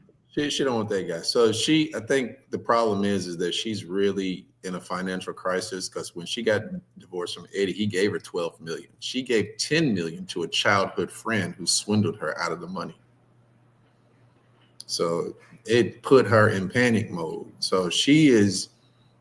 She don't want that guy. So I think the problem is that she's really in a financial crisis, because when she got divorced from Eddie, he gave her $12 million. She gave $10 million to a childhood friend who swindled her out of the money. So it put her in panic mode. So she is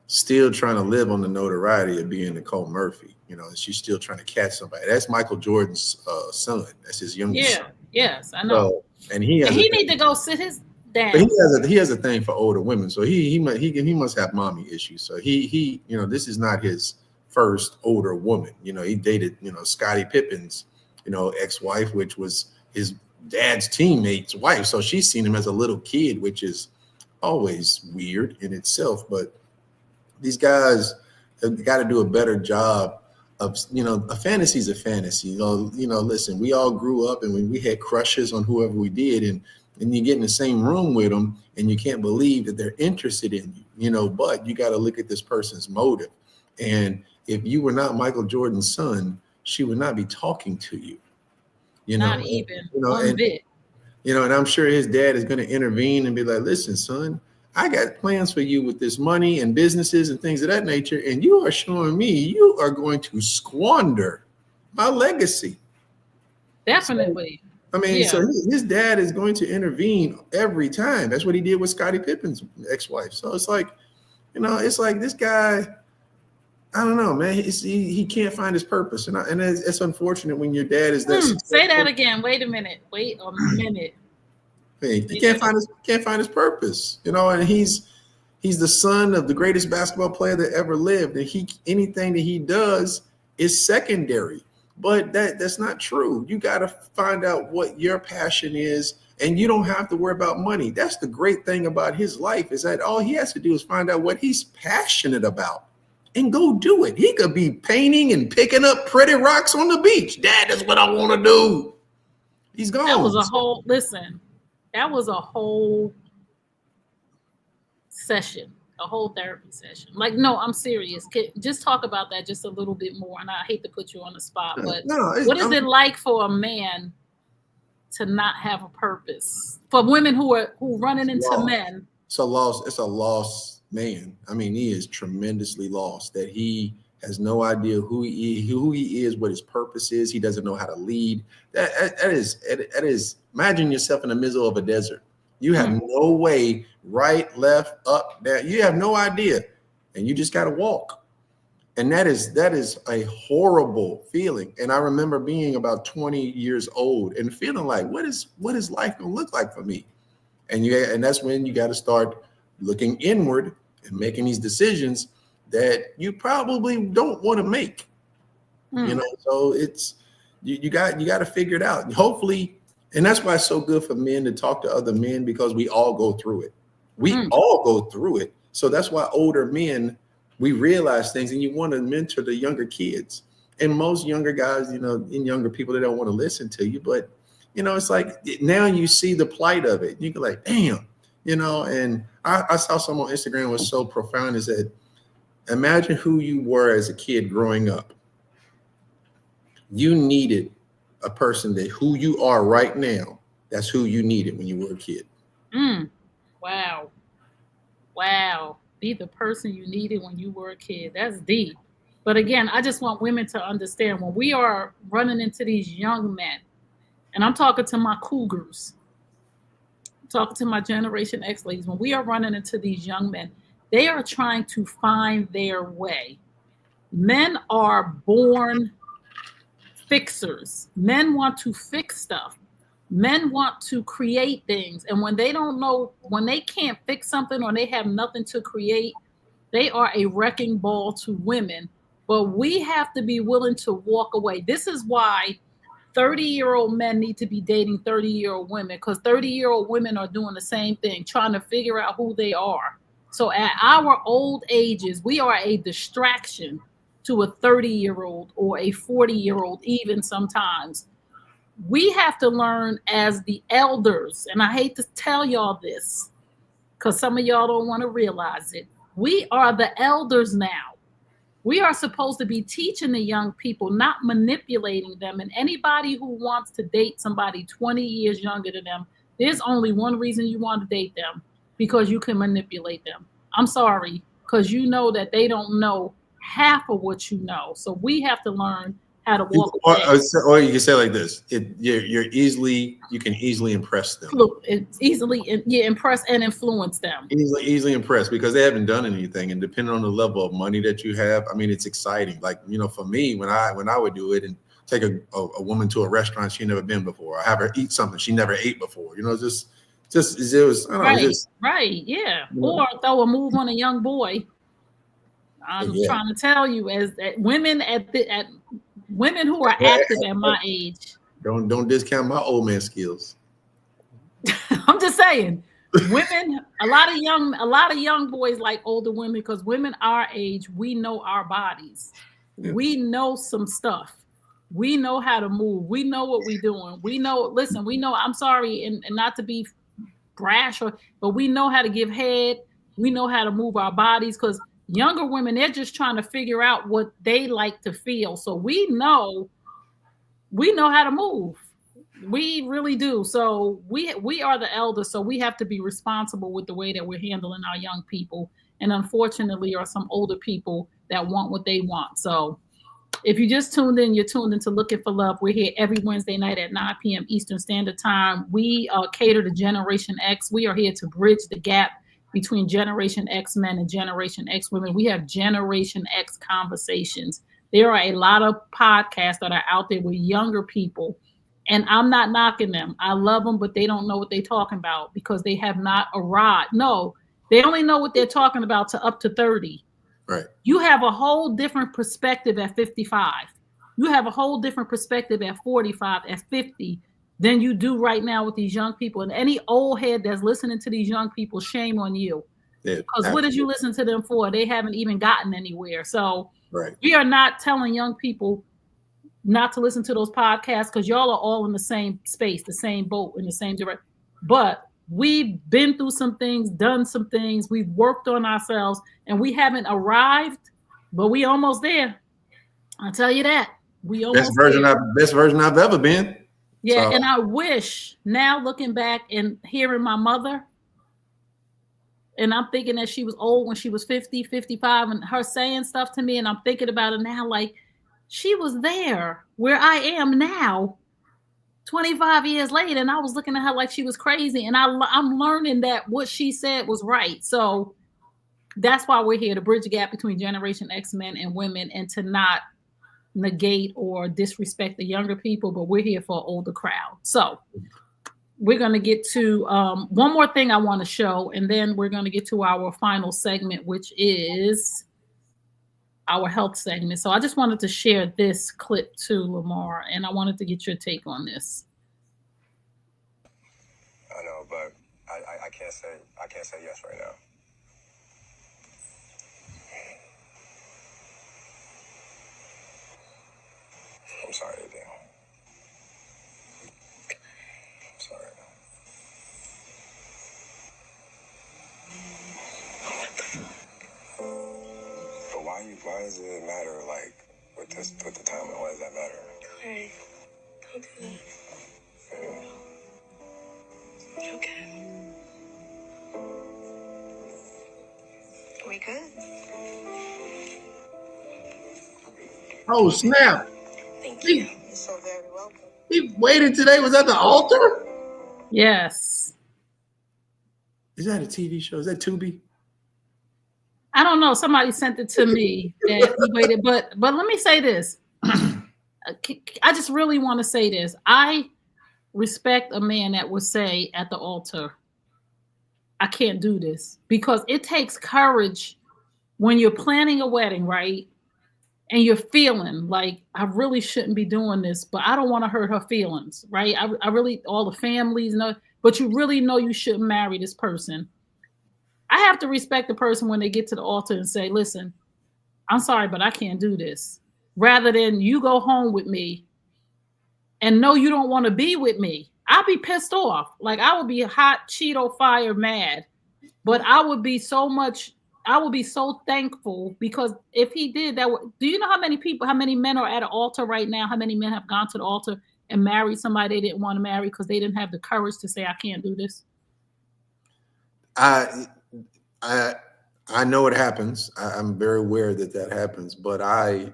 still trying to live on the notoriety of being Nicole Murphy. She's still trying to catch somebody. That's Michael Jordan's son. That's his youngest son. Yes, I know. So, and he need to go sit his down. But he has a thing for older women. So he must have mommy issues. So he this is not his first older woman. He dated Scottie Pippen's ex-wife, which was his dad's teammate's wife. So she's seen him as a little kid, which is always weird in itself. But these guys have got to do a better job of, a fantasy is a fantasy. Listen, we all grew up and when we had crushes on whoever we did, and you get in the same room with them and you can't believe that they're interested in you, but you got to look at this person's motive. And if you were not Michael Jordan's son, she would not be talking to you. Not even one bit. And I'm sure his dad is going to intervene and be like, listen, son, I got plans for you with this money and businesses and things of that nature. And you are showing me you are going to squander my legacy. Definitely. So his dad is going to intervene every time. That's what he did with Scottie Pippen's ex-wife. So it's like, it's like this guy, I don't know, man. He can't find his purpose, and it's unfortunate when your dad is that. Say that again. Wait a minute. He can't find his purpose, and he's the son of the greatest basketball player that ever lived, and anything that he does is secondary. But that's not true. You got to find out what your passion is, and you don't have to worry about money. That's the great thing about his life, is that all he has to do is find out what he's passionate about and go do it. He could be painting and picking up pretty rocks on the beach. Dad, that's what I want to do. He's gone. That was a whole session, a whole therapy session. Like, no, I'm serious. Just talk about that just a little bit more. And I hate to put you on the spot, but what is it like for a man to not have a purpose? For women who running into men. It's a lost man. I mean, he is tremendously lost, that he has no idea who he is, what his purpose is. He doesn't know how to lead. That is, imagine yourself in the middle of a desert. You have no way, right, left, up, down. You have no idea. And you just got to walk. And that is a horrible feeling. And I remember being about 20 years old and feeling like, what is life going to look like for me? And that's when you got to start looking inward and making these decisions that you probably don't want to make. So it's you got to figure it out. Hopefully, and that's why it's so good for men to talk to other men, because we all go through it. All go through it. So that's why older men, we realize things, and you want to mentor the younger kids. And most younger guys, and younger people, they don't want to listen to you, but it's like now you see the plight of it. You go like, damn. And I saw someone on Instagram was so profound, is that imagine who you were as a kid growing up. You needed a person who you are right now that's who you needed when you were a kid. Wow. Wow. Be the person you needed when you were a kid. That's deep. But again, I just want women to understand when we are running into these young men, and I'm talking to my cougars, talking to my Generation X ladies, when we are running into these young men, they are trying to find their way. Men are born fixers. Men want to fix stuff. Men want to create things. And when they don't know, when they can't fix something or they have nothing to create, they are a wrecking ball to women. But we have to be willing to walk away. This is why 30-year-old men need to be dating 30-year-old women, because 30-year-old women are doing the same thing, trying to figure out who they are. So at our old ages, we are a distraction to a 30-year-old or a 40-year-old, even sometimes. We have to learn as the elders, and I hate to tell y'all this because some of y'all don't want to realize it. We are the elders now. We are supposed to be teaching the young people, not manipulating them. And anybody who wants to date somebody 20 years younger than them, there's only one reason you want to date them, because you can manipulate them. I'm sorry, because you know that they don't know half of what you know. So we have to learn how to walk away. Or you can say like this: you can easily impress them. It's easily impress and influence them. Easily impressed because they haven't done anything, and depending on the level of money that you have, I mean, it's exciting. Like, you know, for me, when I would do it and take a woman to a restaurant she never been before, or have her eat something she never ate before, you know, it was right, yeah. Or throw a move on a young boy. I'm trying to tell you, as women women who are active at my age. Don't discount my old man skills. I'm just saying, women, a lot of young boys like older women, because women our age, we know our bodies. Yeah. We know some stuff. We know how to move. We know what we're doing. We know, I'm sorry, and not to be brash, but we know how to give head. We know how to move our bodies, because younger women, they're just trying to figure out what they like to feel. So we know how to move. We really do. So we are the elders, so we have to be responsible with the way that we're handling our young people. And unfortunately, are some older people that want what they want. So if you just tuned in, you're tuned into Looking for Love. We're here every Wednesday night at 9 p.m. Eastern Standard Time. We cater to Generation X. We are here to bridge the gap between Generation X men and Generation X women. We have Generation X conversations. There are a lot of podcasts that are out there with younger people, and I'm not knocking them. I love them, but they don't know what they're talking about because they have not arrived. No, they only know what they're talking about to up to 30. Right. You have a whole different perspective at 55. You have a whole different perspective at 45, at 50 than you do right now with these young people. And any old head that's listening to these young people, shame on you. Because what did you listen to them for? They haven't even gotten anywhere. So we are not telling young people not to listen to those podcasts, because y'all are all in the same space, the same boat, in the same direction. But we've been through some things, done some things. We've worked on ourselves, and we haven't arrived, but we almost there. I'll tell you that. We almost best version I've ever been. Yeah, so. And I wish, now looking back and hearing my mother, and I'm thinking that she was old when she was 50, 55, and her saying stuff to me, and I'm thinking about it now, like, she was there where I am now, 25 years later, and I was looking at her like she was crazy, and I'm learning that what she said was right. So that's why we're here, to bridge the gap between Generation X men and women, and to not negate or disrespect the younger people, but we're here for an older crowd. So we're going to get to one more thing I want to show, and then we're going to get to our final segment, which is our health segment. So I just wanted to share this clip too, Lamar, and I wanted to get your take on this. I know, but I can't say yes right now. I'm sorry, Adele. I'm sorry. But why does it matter, like, with the time? Why does that matter? Clay, don't do that. Okay. We good? Oh snap! Thank you. You're so very welcome. He waited today. Was at the altar? Yes. Is that a TV show? Is that Tubi? I don't know. Somebody sent it to me that he waited, but let me say this. I just really want to say this. I respect a man that would say at the altar, I can't do this, because it takes courage when you're planning a wedding, right? And you're feeling like, I really shouldn't be doing this, but I don't want to hurt her feelings, right? I really, all the families know, but you really know you shouldn't marry this person. I have to respect the person when they get to the altar and say, listen, I'm sorry, but I can't do this. Rather than you go home with me and know you don't want to be with me. I'll be pissed off. Like, I would be hot Cheeto fire mad, but I would be so thankful, because if he did that, do you know how many men are at an altar right now? How many men have gone to the altar and married somebody they didn't want to marry because they didn't have the courage to say, I can't do this? I know it happens. I'm very aware that happens, but I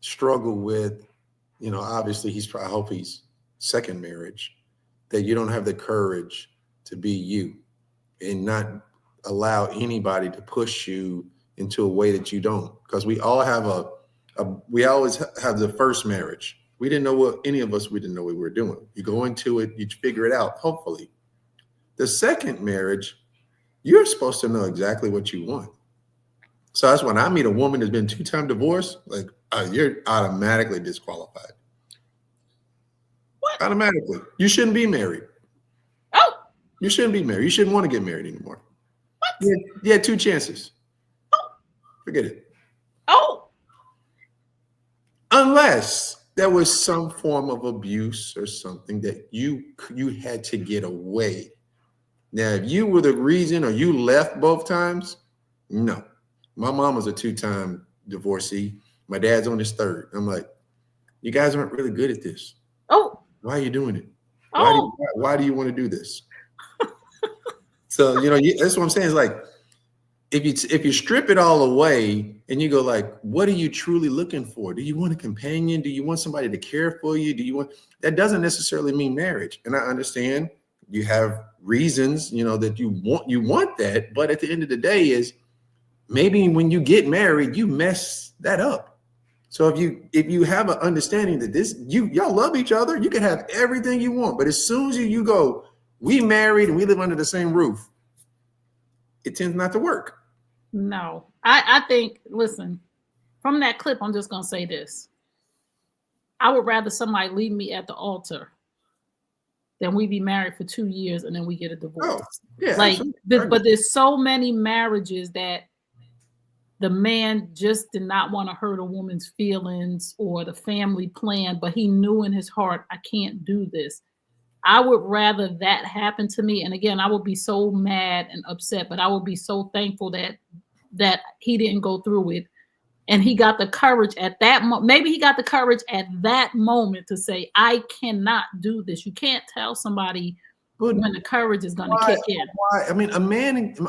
struggle with, obviously I hope he's second marriage, that you don't have the courage to be you and not allow anybody to push you into a way that you don't. Because we all have we always have the first marriage. We didn't know we didn't know what we were doing. You go into it, you figure it out, hopefully. The second marriage, you're supposed to know exactly what you want. So that's when I meet a woman that's been 2-time divorced, like, you're automatically disqualified. What? Automatically. You shouldn't be married. Oh. You shouldn't be married. You shouldn't want to get married anymore. What? You had 2 chances. Oh. Forget it. Oh. Unless there was some form of abuse or something that you had to get away. Now, if you were the reason or you left both times, no. My mom was a 2-time divorcee. My dad's on his 3rd. I'm like, you guys aren't really good at this. Oh. Why are you doing it? Oh. Why do you want to do this? So, that's what I'm saying. Is like, if you strip it all away and you go like, what are you truly looking for? Do you want a companion? Do you want somebody to care for you? That doesn't necessarily mean marriage. And I understand you have reasons, that you want that. But at the end of the day is, maybe when you get married, you mess that up. So if you have an understanding that y'all love each other, you can have everything you want. But as soon as you go, we married and we live under the same roof, it tends not to work. No, I think, listen, from that clip, I'm just going to say this. I would rather somebody leave me at the altar than we be married for 2 years and then we get a divorce. Oh, yeah, but there's so many marriages that the man just did not want to hurt a woman's feelings or the family plan, but he knew in his heart, I can't do this. I would rather that happen to me. And again, I would be so mad and upset, but I would be so thankful that he didn't go through it. And he got the courage at that moment. Maybe he got the courage at that moment to say, I cannot do this. You can't tell somebody when the courage is going to kick in. Why? I mean, a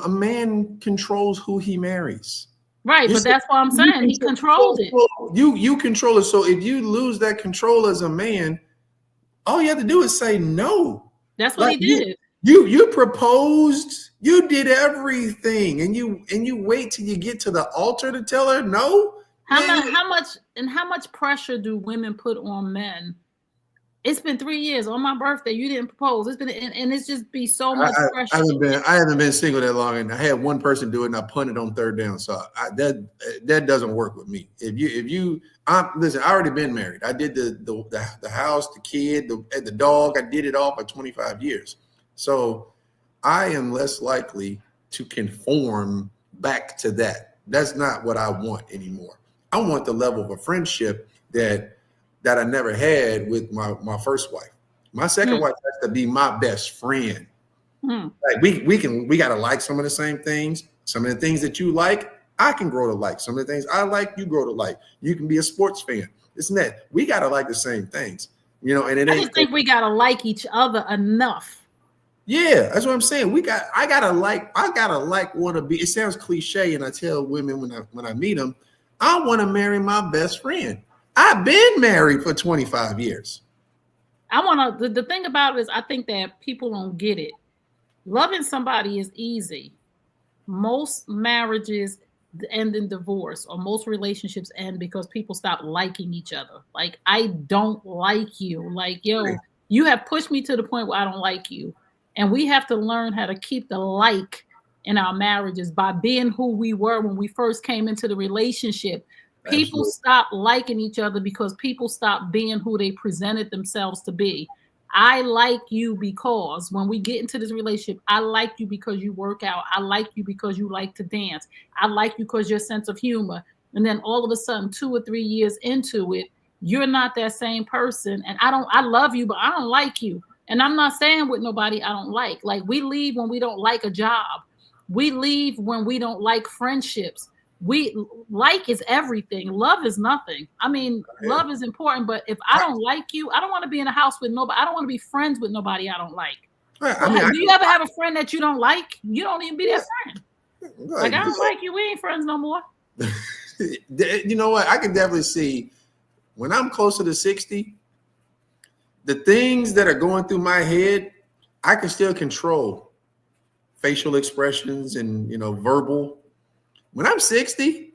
man controls who he marries. Right, but that's what I'm saying. He controls it. You control it. So if you lose that control as a man, all you have to do is say no. That's what he did. You proposed, you did everything, and you wait till you get to the altar to tell her no. How much pressure do women put on men? It's been 3 years on my birthday. You didn't propose. It's been and it's just be so much pressure. I haven't been single that long, and I had one person do it, and I punted on 3rd down. So that doesn't work with me. Listen, I already been married. I did the house, the kid, the dog. I did it all for 25 years. So I am less likely to conform back to that. That's not what I want anymore. I want the level of a friendship that I never had with my first wife. My second wife has to be my best friend. Like we gotta like some of the same things. Some of the things that you like, I can grow to like. Some of the things I like, you grow to like. You can be a sports fan. Isn't that? We gotta like the same things, and it ain't. I just think we gotta like each other enough Yeah, that's what I'm saying. I gotta want to be. It sounds cliche, and I tell women when I meet them, I want to marry my best friend. I've been married for 25 years. I want to. The thing about it is, I think that people don't get it. Loving somebody is easy. Most marriages end in divorce, or most relationships end because people stop liking each other. Like, I don't like you. Like, yo, you have pushed me to the point where I don't like you. And we have to learn how to keep the like in our marriages by being who we were when we first came into the relationship. People Absolutely. stop liking each other because people stop being who they presented themselves to be. I like you because when we get into this relationship, I like you because you work out. I like you because you like to dance. I like you because your sense of humor. And then all of a sudden, 2 or 3 years into it, you're not that same person. And I love you, but I don't like you. And I'm not saying with nobody I don't like. Like, we leave when we don't like a job. We leave when we don't like friendships. We like is everything. Love is nothing. I mean, love is important, but if I don't like you, I don't want to be in a house with nobody. I don't want to be friends with nobody I don't like. Do you ever have a friend that you don't like? You don't even be their friend. Like, I don't like you. We ain't friends no more. You know what? I can definitely see when I'm closer to 60, the things that are going through my head, I can still control facial expressions and, verbal. When I'm 60,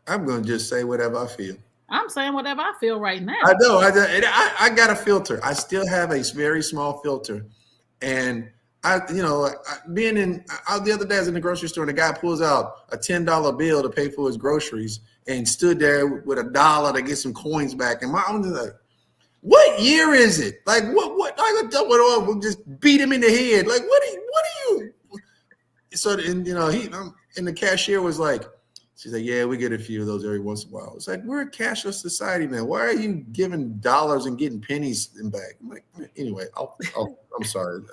I'm going to just say whatever I feel. I'm saying whatever I feel right now. I know. I got a filter. I still have a very small filter. And the other day I was in the grocery store and the guy pulls out a $10 bill to pay for his groceries and stood there with $1 to get some coins back. And I'm just like, what year is it? Like, what? We'll just beat him in the head. Like, what are you? So, and the cashier was like, she's like, yeah, we get a few of those every once in a while. It's like, we're a cashless society, man. Why are you giving dollars and getting pennies in back? I'm like, anyway, I'm sorry.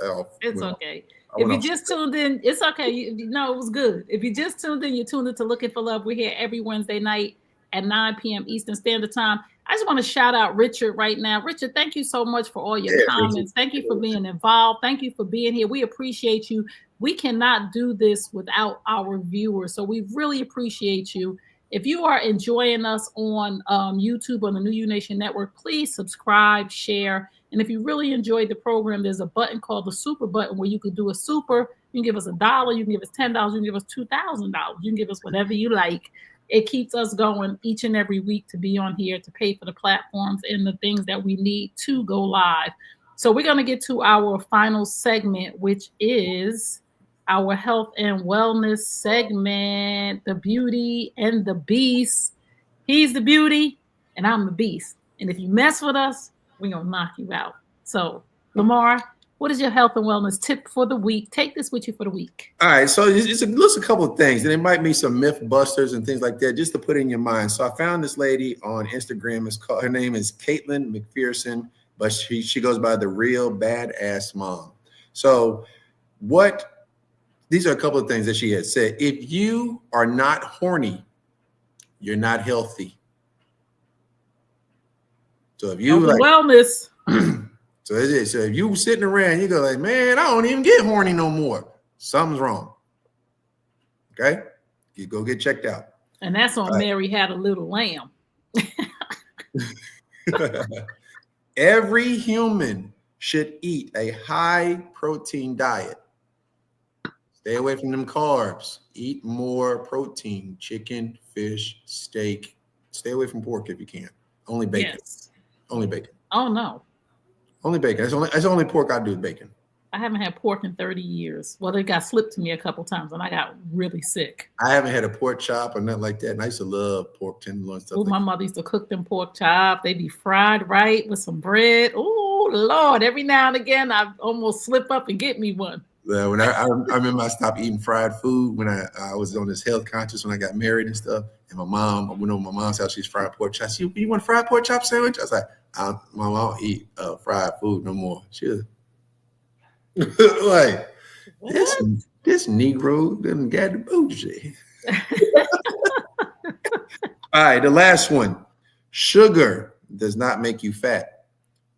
It's okay. If you just tuned in, it's okay. It was good. If you just tuned in, you tuned in to Looking for Love. We're here every Wednesday night at 9 p.m. Eastern Standard Time. I just want to shout out Richard right now. Richard, thank you so much for all your comments. Thank you for being involved. Thank you for being here. We appreciate you. We cannot do this without our viewers, so we really appreciate you. If you are enjoying us on YouTube on the New You Nation Network, please subscribe, share. And if you really enjoyed the program, there's a button called the super button where you could do a super. You can give us $1, you can give us $10, you can give us $2,000. You can give us whatever you like. It keeps us going each and every week to be on here, to pay for the platforms and the things that we need to go live. So we're going to get to our final segment, which is our health and wellness segment, the beauty and the beast. He's the beauty and I'm the beast. And if you mess with us, we're going to knock you out. So, Lamar, what is your health and wellness tip for the week? Take this with you for the week. All right. So it's a couple of things, and it might be some myth busters and things like that, just to put in your mind. So I found this lady on Instagram. Her name is Caitlin McPherson, but she goes by the Real Badass Mom. So these are a couple of things that she had said. If you are not horny, you're not healthy. So if you wellness. So it is. So if you sitting around, you go like, man, I don't even get horny no more. Something's wrong. Okay? You go get checked out. And that's on Mary Had a Little Lamb. Every human should eat a high protein diet. Stay away from them carbs. Eat more protein, chicken, fish, steak. Stay away from pork if you can. Only bacon. Yes. Only bacon. Oh, no. Only bacon. That's the only pork I do is bacon. I haven't had pork in 30 years. Well, it got slipped to me a couple times and I got really sick. I haven't had a pork chop or nothing like that. And I used to love pork tenderloin stuff. My mother used to cook them pork chops. They be fried right with some bread. Oh, Lord. Every now and again, I almost slip up and get me one. When I remember I stopped eating fried food when I was on this health conscious when I got married and stuff. And my mom, I went over to my mom's house, she's fried pork chops. You want a fried pork chop sandwich? I was like, my mom don't eat fried food no more. She was like, this Negro done got the bougie. All right, the last one. Sugar does not make you fat.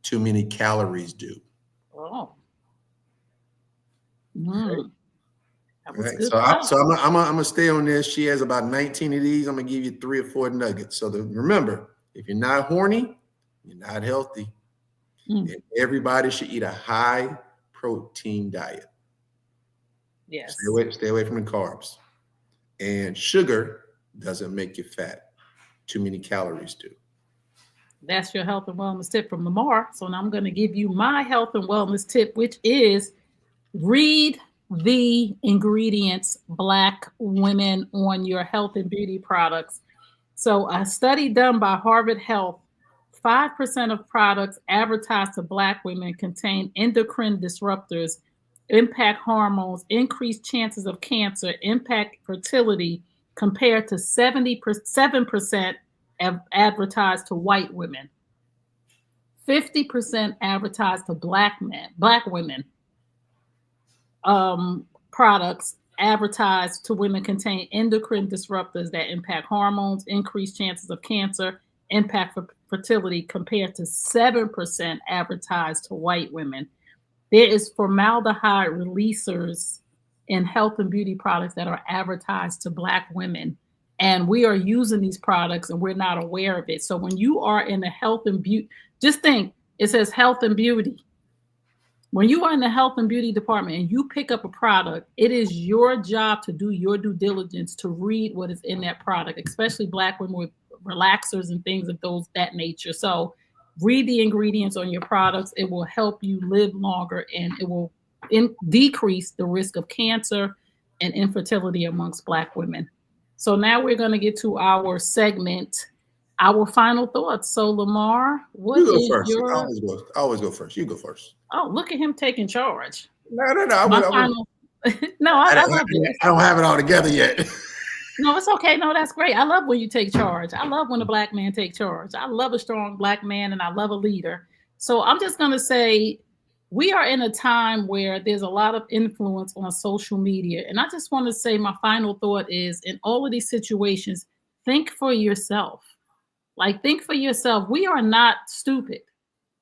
Too many calories do. Oh. Mm, that All was right. good So, stuff. I'm gonna stay on this. She has about 19 of these. I'm gonna give you 3 or 4 nuggets. So remember, if you're not horny, you're not healthy. Mm, And everybody should eat a high protein diet. yes. Stay away from the carbs. And sugar doesn't make you fat. Too many calories do. That's your health and wellness tip from Lamar. So now I'm going to give you my health and wellness tip, which is read the ingredients, Black women, on your health and beauty products. So a study done by Harvard Health, 5% of products advertised to Black women contain endocrine disruptors, impact hormones, increase chances of cancer, impact fertility, compared to 7% advertised to white women. 50% advertised to Black women. Products advertised to women contain endocrine disruptors that impact hormones, increase chances of cancer, impact for fertility, compared to 7% advertised to white women. There is formaldehyde releasers in health and beauty products that are advertised to Black women. And we are using these products and we're not aware of it. So when you are in the health and beauty, just think it says health and beauty. When you are in the health and beauty department and you pick up a product, it is your job to do your due diligence to read what is in that product, especially Black women with relaxers and things of that nature. So read the ingredients on your products. It will help you live longer and it will decrease the risk of cancer and infertility amongst Black women. So now we're going to get to our segment, our final thoughts. So Lamar, what You go is first. your... I always go first. You go first. Oh, look at him taking charge. No. My final... No, I love it. I don't have it all together yet. No, it's okay. No, that's great. I love when you take charge. I love when a Black man takes charge. I love a strong Black man and I love a leader. So I'm just going to say we are in a time where there's a lot of influence on social media. And I just want to say my final thought is, in all of these situations, think for yourself. Like, think for yourself. We are not stupid.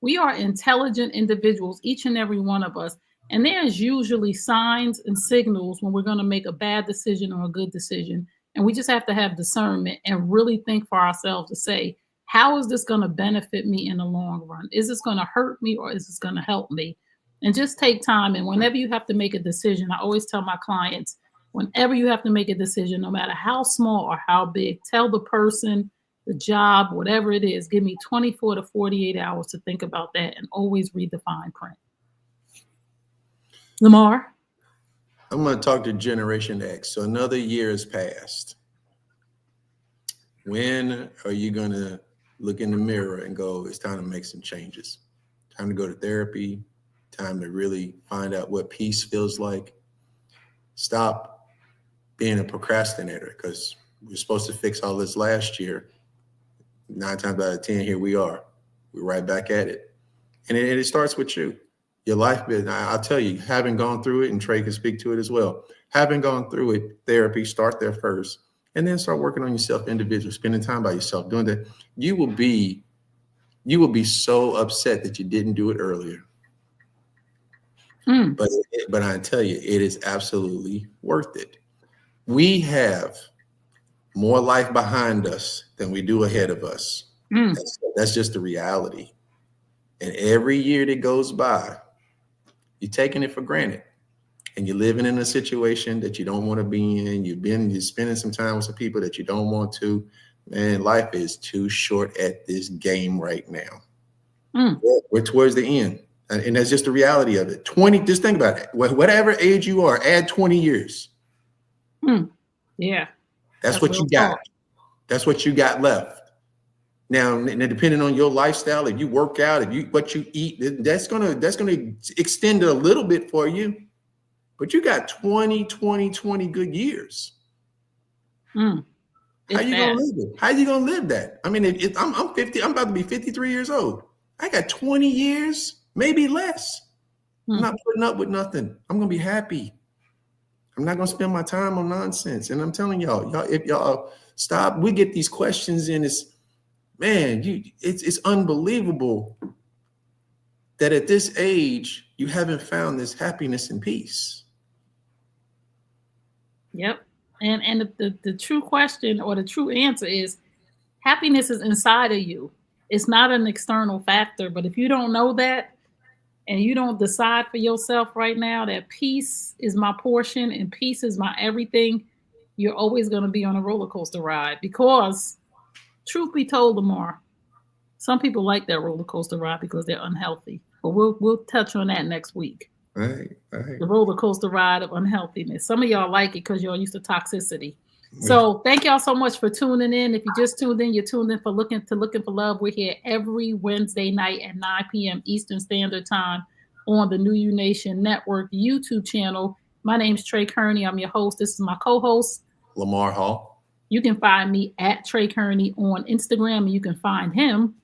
We are intelligent individuals, each and every one of us. And there's usually signs and signals when we're going to make a bad decision or a good decision. And we just have to have discernment and really think for ourselves to say, how is this going to benefit me in the long run? Is this going to hurt me or is this going to help me? And just take time. And whenever you have to make a decision, I always tell my clients, whenever you have to make a decision, no matter how small or how big, tell the person, the job, whatever it is, give me 24 to 48 hours to think about that, and always read the fine print. Lamar? I'm going to talk to Generation X. So another year has passed. When are you going to look in the mirror and go, it's time to make some changes? Time to go to therapy, time to really find out what peace feels like. Stop being a procrastinator, because we're supposed to fix all this last year. 9 times out of 10, here we are. We're right back at it. And it starts with you. Your life, I'll tell you, having gone through it, and Tray can speak to it as well. Having gone through it, therapy, start there first, and then start working on yourself individually, spending time by yourself, doing that. You will be so upset that you didn't do it earlier. But I tell you, it is absolutely worth it. We have more life behind us than we do ahead of us. That's just the reality. And every year that goes by, you're taking it for granted, and you're living in a situation that you don't want to be in. You're spending some time with some people that you don't want to. Man, life is too short at this game right now. We're towards the end, and that's just the reality of it. 20, just think about it. Whatever age you are, add 20 years. Yeah. That's what you got. That's what you got left. Now, depending on your lifestyle, if you work out, what you eat, that's gonna extend it a little bit for you. But you got 20 good years. How you gonna live it? How you gonna live that? I mean, I'm 50. I'm about to be 53 years old. I got 20 years, maybe less. I'm not putting up with nothing. I'm gonna be happy. I'm not gonna spend my time on nonsense. And I'm telling y'all, if y'all stop, we get these questions in. It's unbelievable that at this age you haven't found this happiness and peace. Yep. And the true question or the true answer is happiness is inside of you. It's not an external factor. But if you don't know that and you don't decide for yourself right now that peace is my portion and peace is my everything, you're always going to be on a roller coaster ride. Because truth be told, Lamar, some people like that roller coaster ride because they're unhealthy. But we'll touch on that next week. Right. The roller coaster ride of unhealthiness. Some of y'all like it because y'all used to toxicity. So thank y'all so much for tuning in. If you just tuned in, you're tuned in for Looking for Love. We're here every Wednesday night at 9 p.m. Eastern Standard Time on the New You Nation Network YouTube channel. My name's Tray Kearney. I'm your host. This is my co-host, Lamar Hall. You can find me at Tray Kearney on Instagram, and you can find him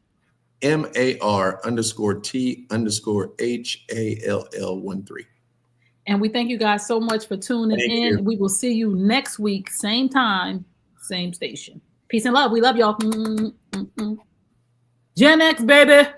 MAR_T_HALL13. And we thank you guys so much for tuning in. You. We will see you next week, same time, same station. Peace and love. We love y'all. Gen X, baby.